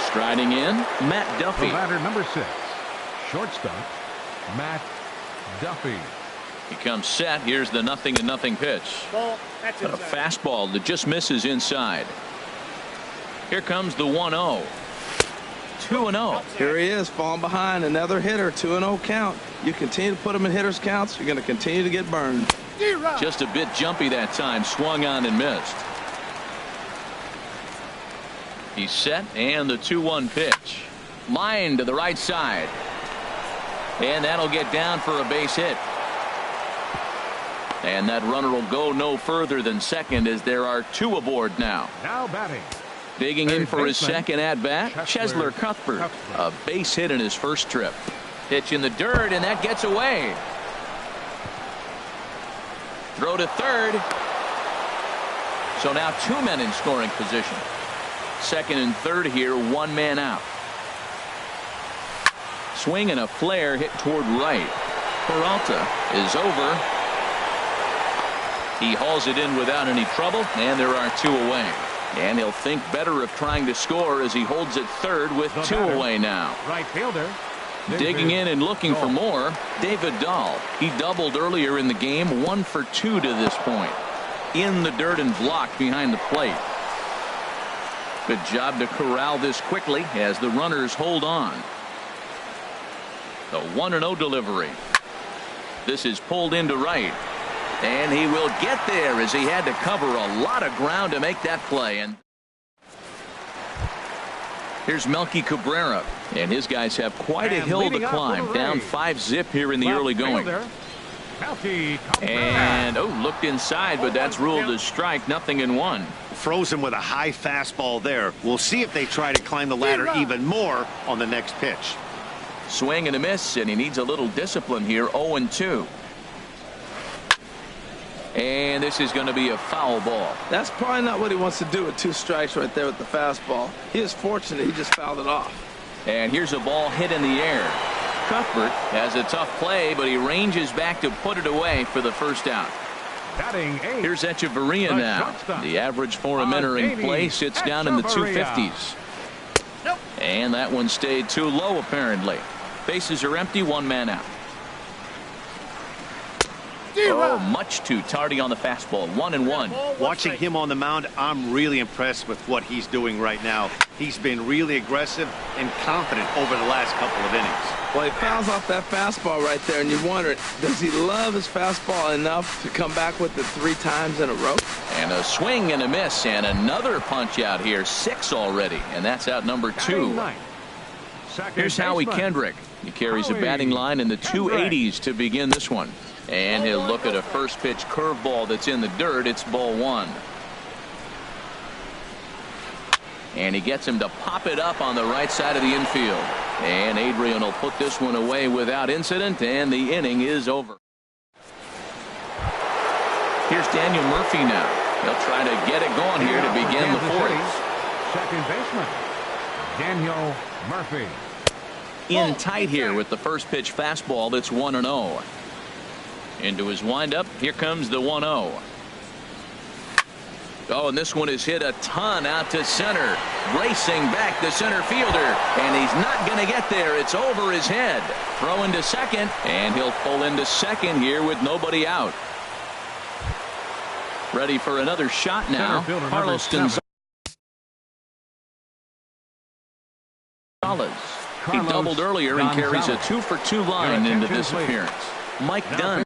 Striding in, Matt Duffy. The batter, number 6, shortstop, Matt Duffy. He comes set. Here's the 0-0 pitch. A fastball that just misses inside. Here comes the 1-0. 2-0. Here he is, falling behind. Another hitter. 2-0 count. You continue to put him in hitters' counts, you're going to continue to get burned. Just a bit jumpy that time. Swung on and missed. He's set, and the 2-1 pitch. Line to the right side. And that'll get down for a base hit. And that runner will go no further than second as there are 2 aboard now. Now batting. Digging in for his second at-bat, Cheslor Cuthbert. A base hit in his first trip. Pitch in the dirt, and that gets away. Throw to third. So now 2 men in scoring position. Second and third here, 1 man out. Swing and a flare hit toward right. Peralta is over. He hauls it in without any trouble, and there are 2 away. And he'll think better of trying to score as he holds it third with 2 away now. Right fielder, Digging in and looking for more, David Dahl. He doubled earlier in the game, 1 for 2 to this point. In the dirt and blocked behind the plate. Good job to corral this quickly as the runners hold on. The 1-0 delivery. This is pulled into right. And he will get there as he had to cover a lot of ground to make that play. And here's Melky Cabrera, and his guys have quite a hill to climb. Down 5-zip here in the early going. And looked inside, but that's ruled a strike. 0-1. Frozen with a high fastball there. We'll see if they try to climb the ladder even more on the next pitch. Swing and a miss, and he needs a little discipline here. 0-2. And this is going to be a foul ball. That's probably not what he wants to do with 2 strikes right there with the fastball. He is fortunate he just fouled it off. And here's a ball hit in the air. Cuthbert has a tough play, but he ranges back to put it away for the first out. Here's Echeverria now. The average for him entering play sits down in the 250s. And that one stayed too low apparently. Bases are empty, 1 man out. Oh, much too tardy on the fastball. 1-1. Watching him on the mound, I'm really impressed with what he's doing right now. He's been really aggressive and confident over the last couple of innings. Well, he fouls off that fastball right there, and you wonder, does he love his fastball enough to come back with it 3 times in a row? And a swing and a miss, and another punch out here. 6 already, and that's out number 2. Here's Howie Kendrick. He carries a batting line in the 280s to begin this one. And he'll look at a first pitch curveball that's in the dirt. It's ball 1. And he gets him to pop it up on the right side of the infield. And Adrian will put this one away without incident, and the inning is over. Here's Daniel Murphy now. He'll try to get it going here to begin the 4th. Second baseman, Daniel Murphy. In tight here with the first pitch fastball that's 1-0. Into his windup. Here comes the 1-0. Oh, and this one is hit a ton out to center. Racing back the center fielder. And he's not going to get there. It's over his head. Throw into second. And he'll pull into second here with nobody out. Ready for another shot now. Carlos Gonzalez. He doubled earlier and carries a 2-for-2 line into this appearance. Mike Dunn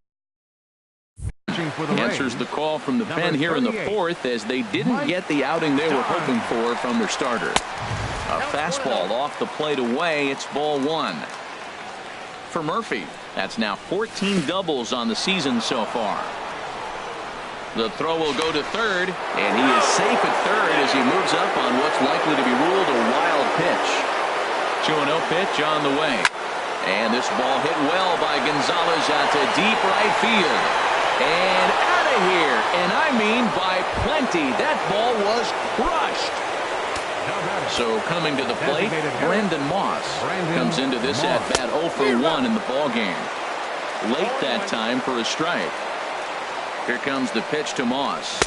answers the call from the pen here in the 4th as they didn't get the outing they were hoping for from their starter. A fastball off the plate away. It's ball 1. For Murphy, that's now 14 doubles on the season so far. The throw will go to third, and he is safe at third as he moves up on what's likely to be ruled a wild pitch. 2-0 pitch on the way. And this ball hit well by Gonzalez out to deep right field. And out of here. And I mean by plenty. That ball was crushed. So coming to the plate, Brandon Moss comes into this at bat 0 for 1 in the ball game. Late that time for a strike. Here comes the pitch to Moss.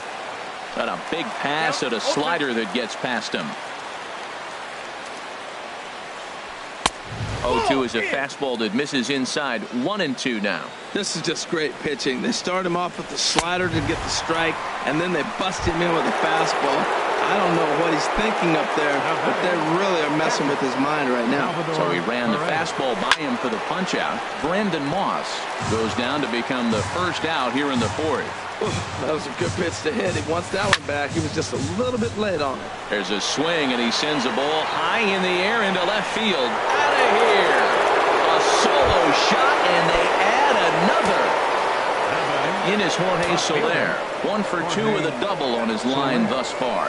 Got a big pass at a slider that gets past him. 0-2 is a fastball that misses inside. 1-2 now. This is just great pitching. They start him off with the slider to get the strike, and then they bust him in with a fastball. I don't know what he's thinking up there, but they really are messing with his mind right now. So he ran the fastball by him for the punch out. Brandon Moss goes down to become the first out here in the 4th. That was a good pitch to hit. He wants that one back. He was just a little bit late on it. There's a swing, and he sends a ball high in the air into left field. Out of here. A solo shot, and they add another. In is Jorge Soler. 1 for 2 with a double on his line thus far.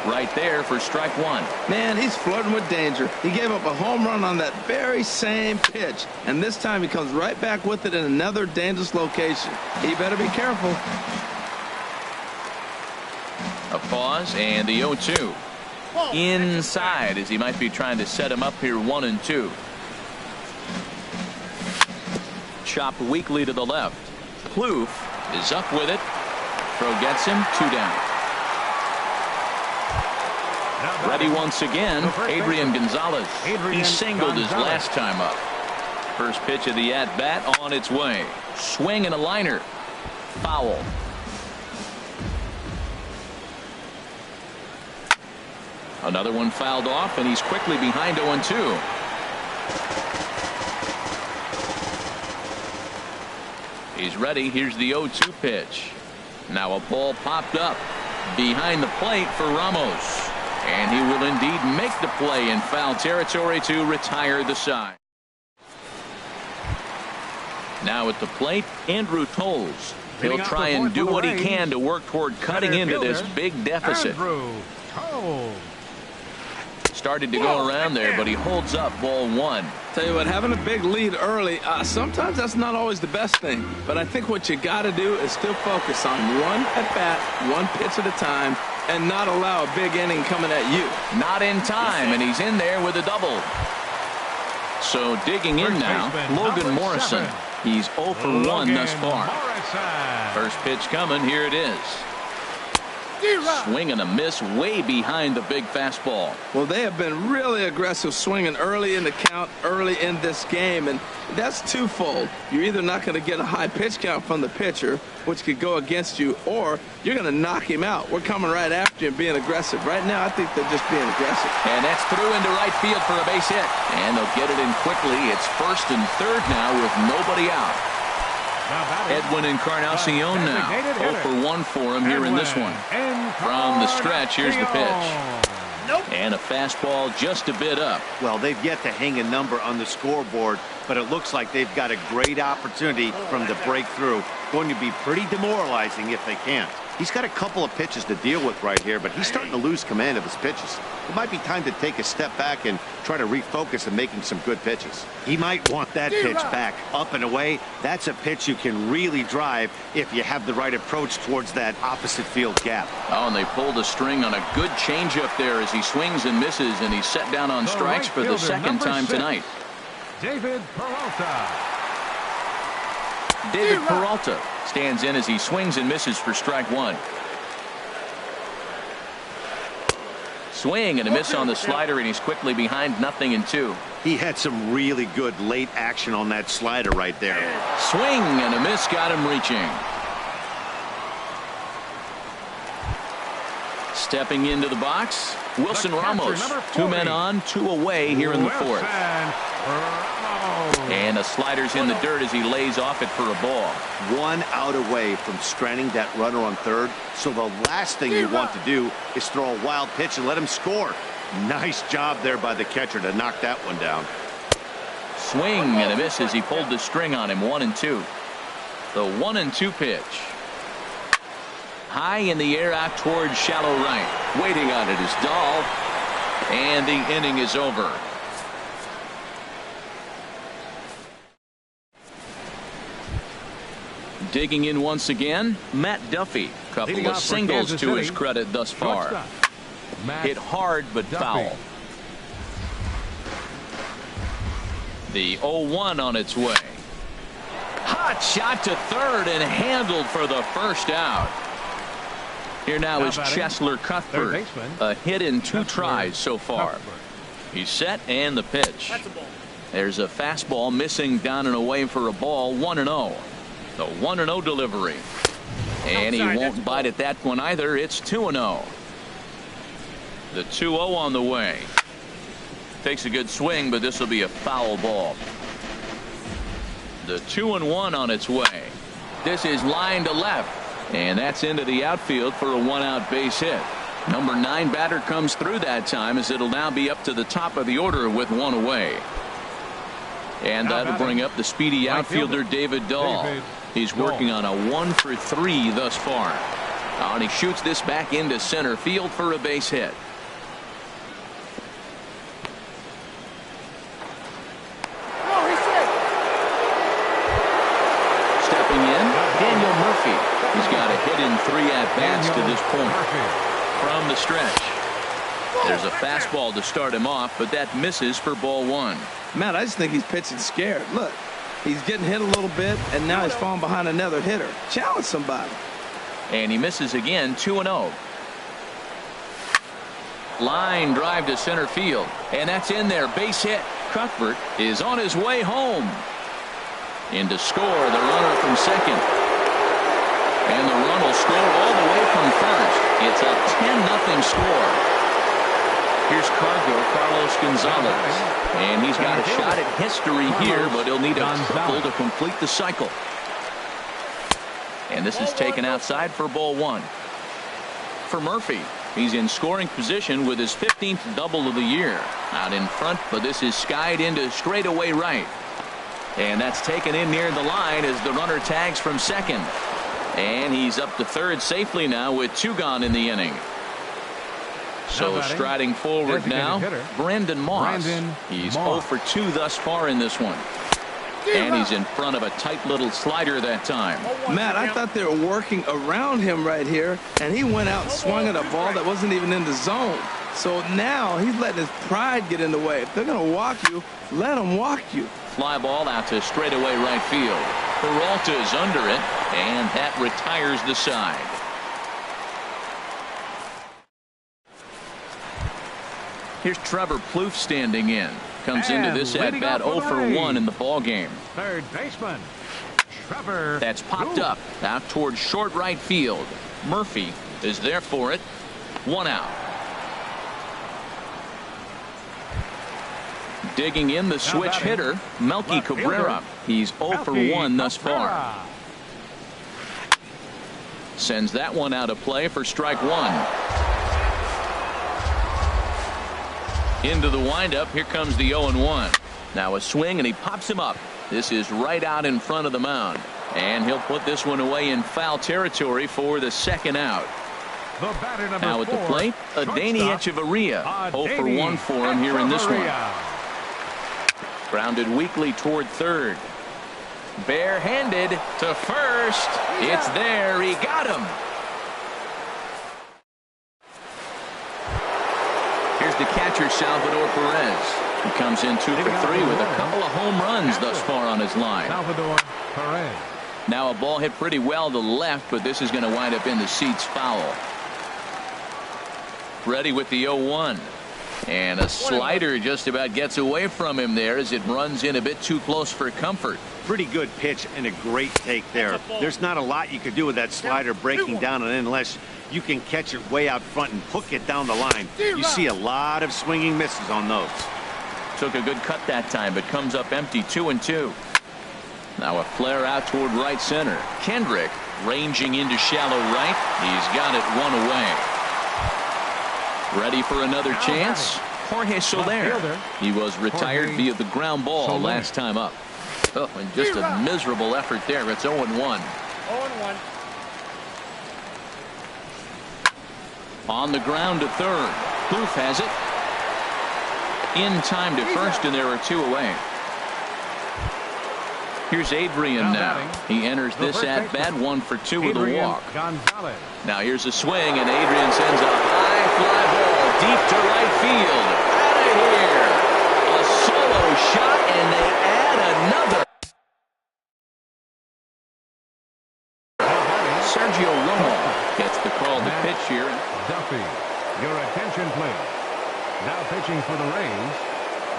Right there for strike 1. Man, he's flirting with danger. He gave up a home run on that very same pitch, and this time he comes right back with it in another dangerous location. He better be careful. A pause and the 0-2. Inside as he might be trying to set him up here. 1-2. Chopped weakly to the left. Plouffe is up with it. Throw gets him. 2 down. Ready once again, Adrian Gonzalez. He singled his last time up. First pitch of the at-bat on its way. Swing and a liner. Foul. Another one fouled off, and he's quickly behind 0-2. He's ready. Here's the 0-2 pitch. Now a ball popped up behind the plate for Ramos. And he will indeed make the play in foul territory to retire the side. Now at the plate, Andrew Tolles. He'll try and do what he can to work toward cutting into this big deficit. Andrew Tolles. Started to go around there, but he holds up ball one. Tell you what, having a big lead early, sometimes that's not always the best thing. But I think what you got to do is still focus on one at-bat, one pitch at a time, and not allow a big inning coming at you. Not in time, and he's in there with a double. So digging in now, Logan Morrison. He's 0 for 1 thus far. First pitch coming. Here it is. Swing and a miss way behind the big fastball. Well, they have been really aggressive swinging early in the count, early in this game, and that's twofold. You're either not going to get a high pitch count from the pitcher, which could go against you, or you're going to knock him out. We're coming right after you and being aggressive. Right now, I think they're just being aggressive. And that's through into right field for a base hit. And they'll get it in quickly. It's first and third now with nobody out. Edwin Encarnacion now. 0 for 1 for him here in this one. From the stretch, here's the pitch. And a fastball just a bit up. Well, they've yet to hang a number on the scoreboard, but it looks like they've got a great opportunity from the breakthrough. Going to be pretty demoralizing if they can't. He's got a couple of pitches to deal with right here, but he's starting to lose command of his pitches. It might be time to take a step back and try to refocus on making some good pitches. He might want that pitch back. Up and away, that's a pitch you can really drive if you have the right approach towards that opposite field gap. Oh, and they pulled a string on a good changeup there as he swings and misses, and he's set down on strikes for the second time tonight. David Peralta. David Peralta stands in as he swings and misses for strike one. Swing and a miss on the slider, and he's quickly behind 0-2. He had some really good late action on that slider right there. Swing and a miss got him reaching. Stepping into the box, Wilson Ramos. 2 men on, 2 away here in the fourth. And a slider's in the dirt as he lays off it for a ball. 1 out away from stranding that runner on third. So the last thing you want to do is throw a wild pitch and let him score. Nice job there by the catcher to knock that one down. Swing and a miss as he pulled the string on him. 1-2. The 1-2 pitch. High in the air out towards shallow right. Waiting on it is Dahl. And the inning is over. Digging in once again, Matt Duffy. Couple of singles to his credit thus far. Hit hard but foul. The 0-1 on its way. Hot shot to third and handled for the first out. Here now is Cheslor Cuthbert. A hit in 2 tries so far. He's set and the pitch. There's a fastball missing down and away for a ball. 1-0. The 1-0 delivery. And he won't bite at that one either. It's 2-0. The 2-0 on the way. Takes a good swing, but this will be a foul ball. The 2-1 on its way. This is line to left. And that's into the outfield for a 1-out base hit. Number 9 batter comes through that time as it'll now be up to the top of the order with 1 away. And that'll bring up the speedy outfielder David Dahl. He's working on a 1 for 3 thus far. And he shoots this back into center field for a base hit. Stepping in, Daniel Murphy. He's got a hit in 3 at-bats to this point. From the stretch. There's a fastball to start him off, but that misses for ball 1. Matt, I just think he's pitching scared. Look, he's getting hit a little bit, and now he's falling behind another hitter. Challenge somebody. And he misses again. 2-0. Line drive to center field, and that's in there. Base hit. Cuthbert is on his way home. In to score the runner from second. And the run will score all the way from first. It's a 10-0 score. Here's Carlos Gonzalez. And he's got a shot at history here, but he'll need a triple to complete the cycle. And this is taken outside for ball one. For Murphy, he's in scoring position with his 15th double of the year. Out in front, but this is skied into straightaway right. And that's taken in near the line as the runner tags from second. And he's up to third safely now with 2 gone in the inning. So striding forward now, Brandon Moss. He's 0 for 2 thus far in this one. And he's in front of a tight little slider that time. Matt, I thought they were working around him right here, and he went out and swung at a ball that wasn't even in the zone. So now he's letting his pride get in the way. If they're going to walk you, let them walk you. Fly ball out to straightaway right field. Peralta's under it, and that retires the side. Here's Trevor Plouffe standing in. Comes into this at bat 0 for 1 in the ball game. Third baseman, Trevor. That's popped up out towards short right field. Murphy is there for it. 1 out. Digging in the switch hitter, Melky Cabrera. He's 0 for 1 thus far. Sends that one out of play for strike 1. Into the windup. Here comes the 0-1. Now a swing, and he pops him up. This is right out in front of the mound. And he'll put this one away in foul territory for the second out. Now at the plate, Adeiny Echeverria. 0 for 1 for him here in this one. Grounded weakly toward third. Barehanded to first. It's there. He got him. Here's the catcher, Salvador Perez. He comes in 2 for 3 with a couple of home runs thus far on his line. Salvador Perez. Now a ball hit pretty well to the left, but this is going to wind up in the seats foul. Ready with the 0-1. And a slider just about gets away from him there as it runs in a bit too close for comfort. Pretty good pitch and a great take there. There's not a lot you could do with that slider breaking down and in unless you can catch it way out front and hook it down the line. You see a lot of swinging misses on those. Took a good cut that time, but comes up empty. 2-2. Now a flare out toward right center. Kendrick ranging into shallow right. He's got it 1 away. Ready for another chance? Jorge Soler. He was retired via the ground ball last time up. Oh, and just a miserable effort there. It's 0-1. 0-1. On the ground to third. Plouffe has it. In time to first, and there are 2 away. Here's Adrian now. He enters this at bat 1 for 2 with a walk. Now here's a swing, and Adrian sends a high fly ball deep to right field. Out of here. A solo shot, and they add another. Sergio Romo gets the call to pitch here. Duffy, your attention please. Now pitching for the Rays.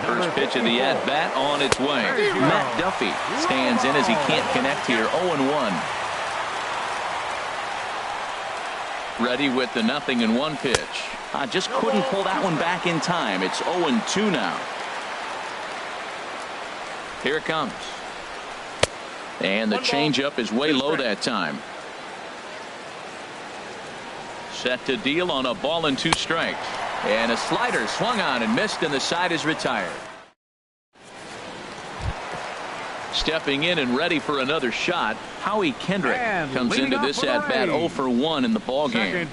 First pitch of the at-bat on its way. Matt Duffy stands in as he can't connect here. 0-1. Ready with the 0-1 pitch. Just couldn't pull that one back in time. It's 0-2 now. Here it comes. And the changeup is way low that time. Set to deal on a ball and 2 strikes. And a slider swung on and missed, and the side is retired. Stepping in and ready for another shot, Howie Kendrick comes into this at bat 0 for 1 in the ball game.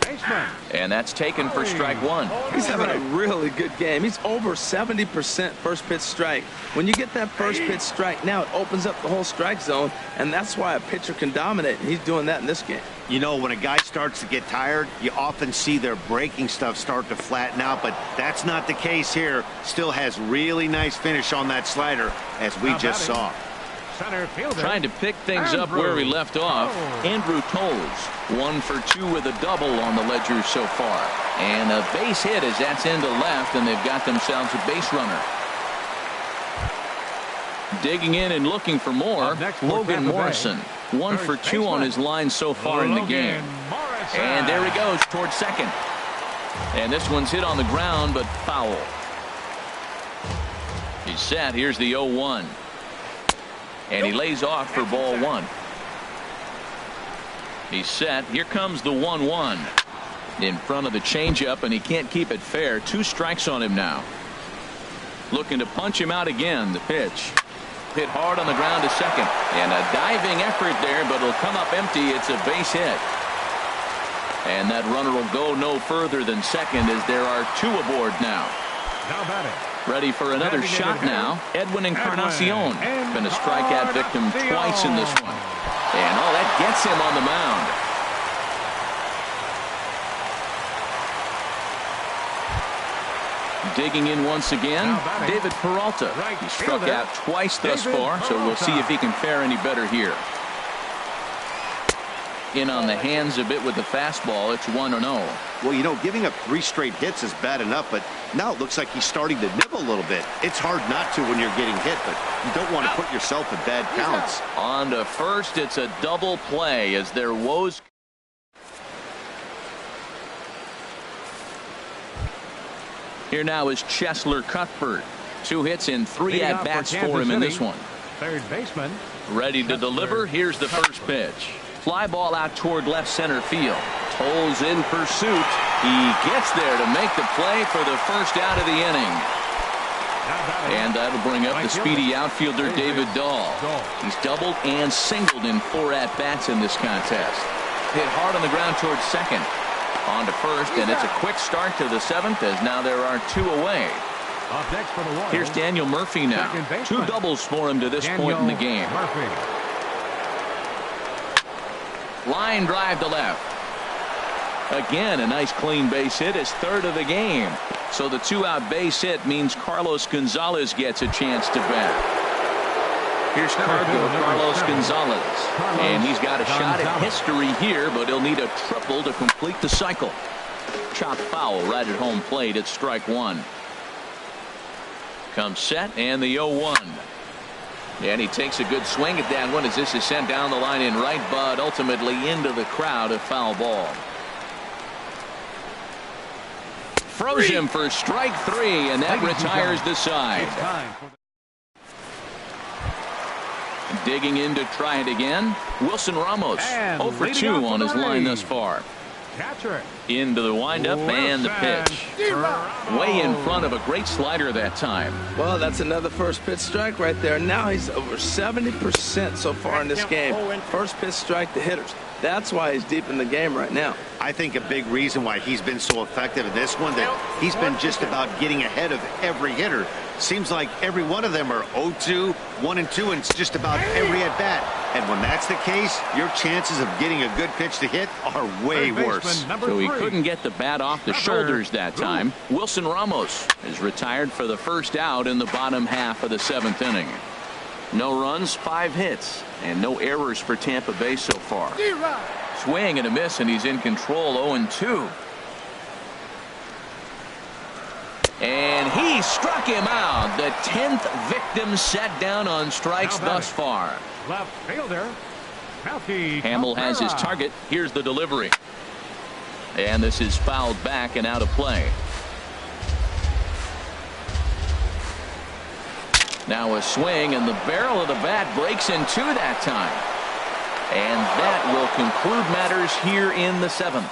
And that's taken for strike 1. He's having a really good game. He's over 70% first pitch strike. When you get that first pitch strike, now it opens up the whole strike zone, and that's why a pitcher can dominate. And he's doing that in this game. You know, when a guy starts to get tired, you often see their breaking stuff start to flatten out, but that's not the case here. Still has really nice finish on that slider, as we just saw. Trying to pick things up where we left off. Andrew Toles 1 for 2 with a double on the ledger so far. And a base hit as that's into left, and they've got themselves a base runner. Digging in and looking for more, Logan Morrison. 1 for 2 on his line so far in the game. And there he goes towards second. And this one's hit on the ground, but foul. He's set. Here's the 0-1. And he lays off for ball 1. He's set. Here comes the 1-1. In front of the changeup, and he can't keep it fair. 2 strikes on him now. Looking to punch him out again. The pitch. Hit hard on the ground to second. And a diving effort there, but it'll come up empty. It's a base hit. And that runner will go no further than second as there are 2 aboard now. Now batting. Ready for another shot now. Edwin Encarnacion. Been a strikeout victim twice in this one. And that gets him on the mound. Digging in once again, David Peralta. He struck out twice thus far, so we'll see if he can fare any better here. In on the hands a bit with the fastball. It's 1-0. Well, you know, giving up 3 straight hits is bad enough, but now it looks like he's starting to nibble a little bit. It's hard not to when you're getting hit, but you don't want to put yourself in bad counts. On to first, it's a double play as their woes. Here now is Cheslor Cuthbert. 2 hits in 3 at-bats for him in this one. Third baseman. Ready to deliver. Here's the first pitch. Fly ball out toward left center field. Tolles in pursuit. He gets there to make the play for the first out of the inning. And that'll bring up the speedy outfielder David Dahl. He's doubled and singled in 4 at-bats in this contest. Hit hard on the ground towards second. On to first, and it's a quick start to the 7th as now there are 2 away. Here's Daniel Murphy now. 2 doubles for him to this point in the game. Line drive to left. Again, a nice clean base hit, his 3rd of the game. So the 2-out base hit means Carlos Gonzalez gets a chance to bat. Here's Carlos Gonzalez. And he's got a shot at history here, but he'll need a triple to complete the cycle. Chopped foul right at home plate at strike 1. Comes set, and the 0-1. And he takes a good swing at that one as this is sent down the line in right, but ultimately into the crowd, a foul ball. Froze him for strike 3, and that retires the side. Digging in to try it again. Wilson Ramos, 0 for 2 on his line thus far. Into the windup and the pitch. Way in front of a great slider that time. Well, that's another first pitch strike right there. Now he's over 70% so far in this game. First pitch strike to hitters. That's why he's deep in the game right now. I think a big reason why he's been so effective in this one, that he's been just about getting ahead of every hitter. Seems like every one of them are 0-2, 1-2, and it's just about every at-bat. And when that's the case, your chances of getting a good pitch to hit are way worse. So he couldn't get the bat off the shoulders that time. Wilson Ramos is retired for the first out in the bottom half of the 7th inning. No runs, 5 hits, and no errors for Tampa Bay so far. Swing and a miss, and he's in control. 0-2. And he struck him out. The 10th victim set down on strikes thus far. Left fielder. Hamill has his target. Here's the delivery. And this is fouled back and out of play. Now a swing, and the barrel of the bat breaks in 2 that time. And that will conclude matters here in the 7th.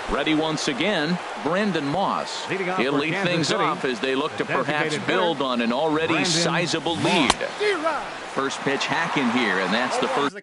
Ready once again, Brandon Moss. He'll lead things off as they look to perhaps build on an already sizable lead. First pitch hack in here, and that's the first.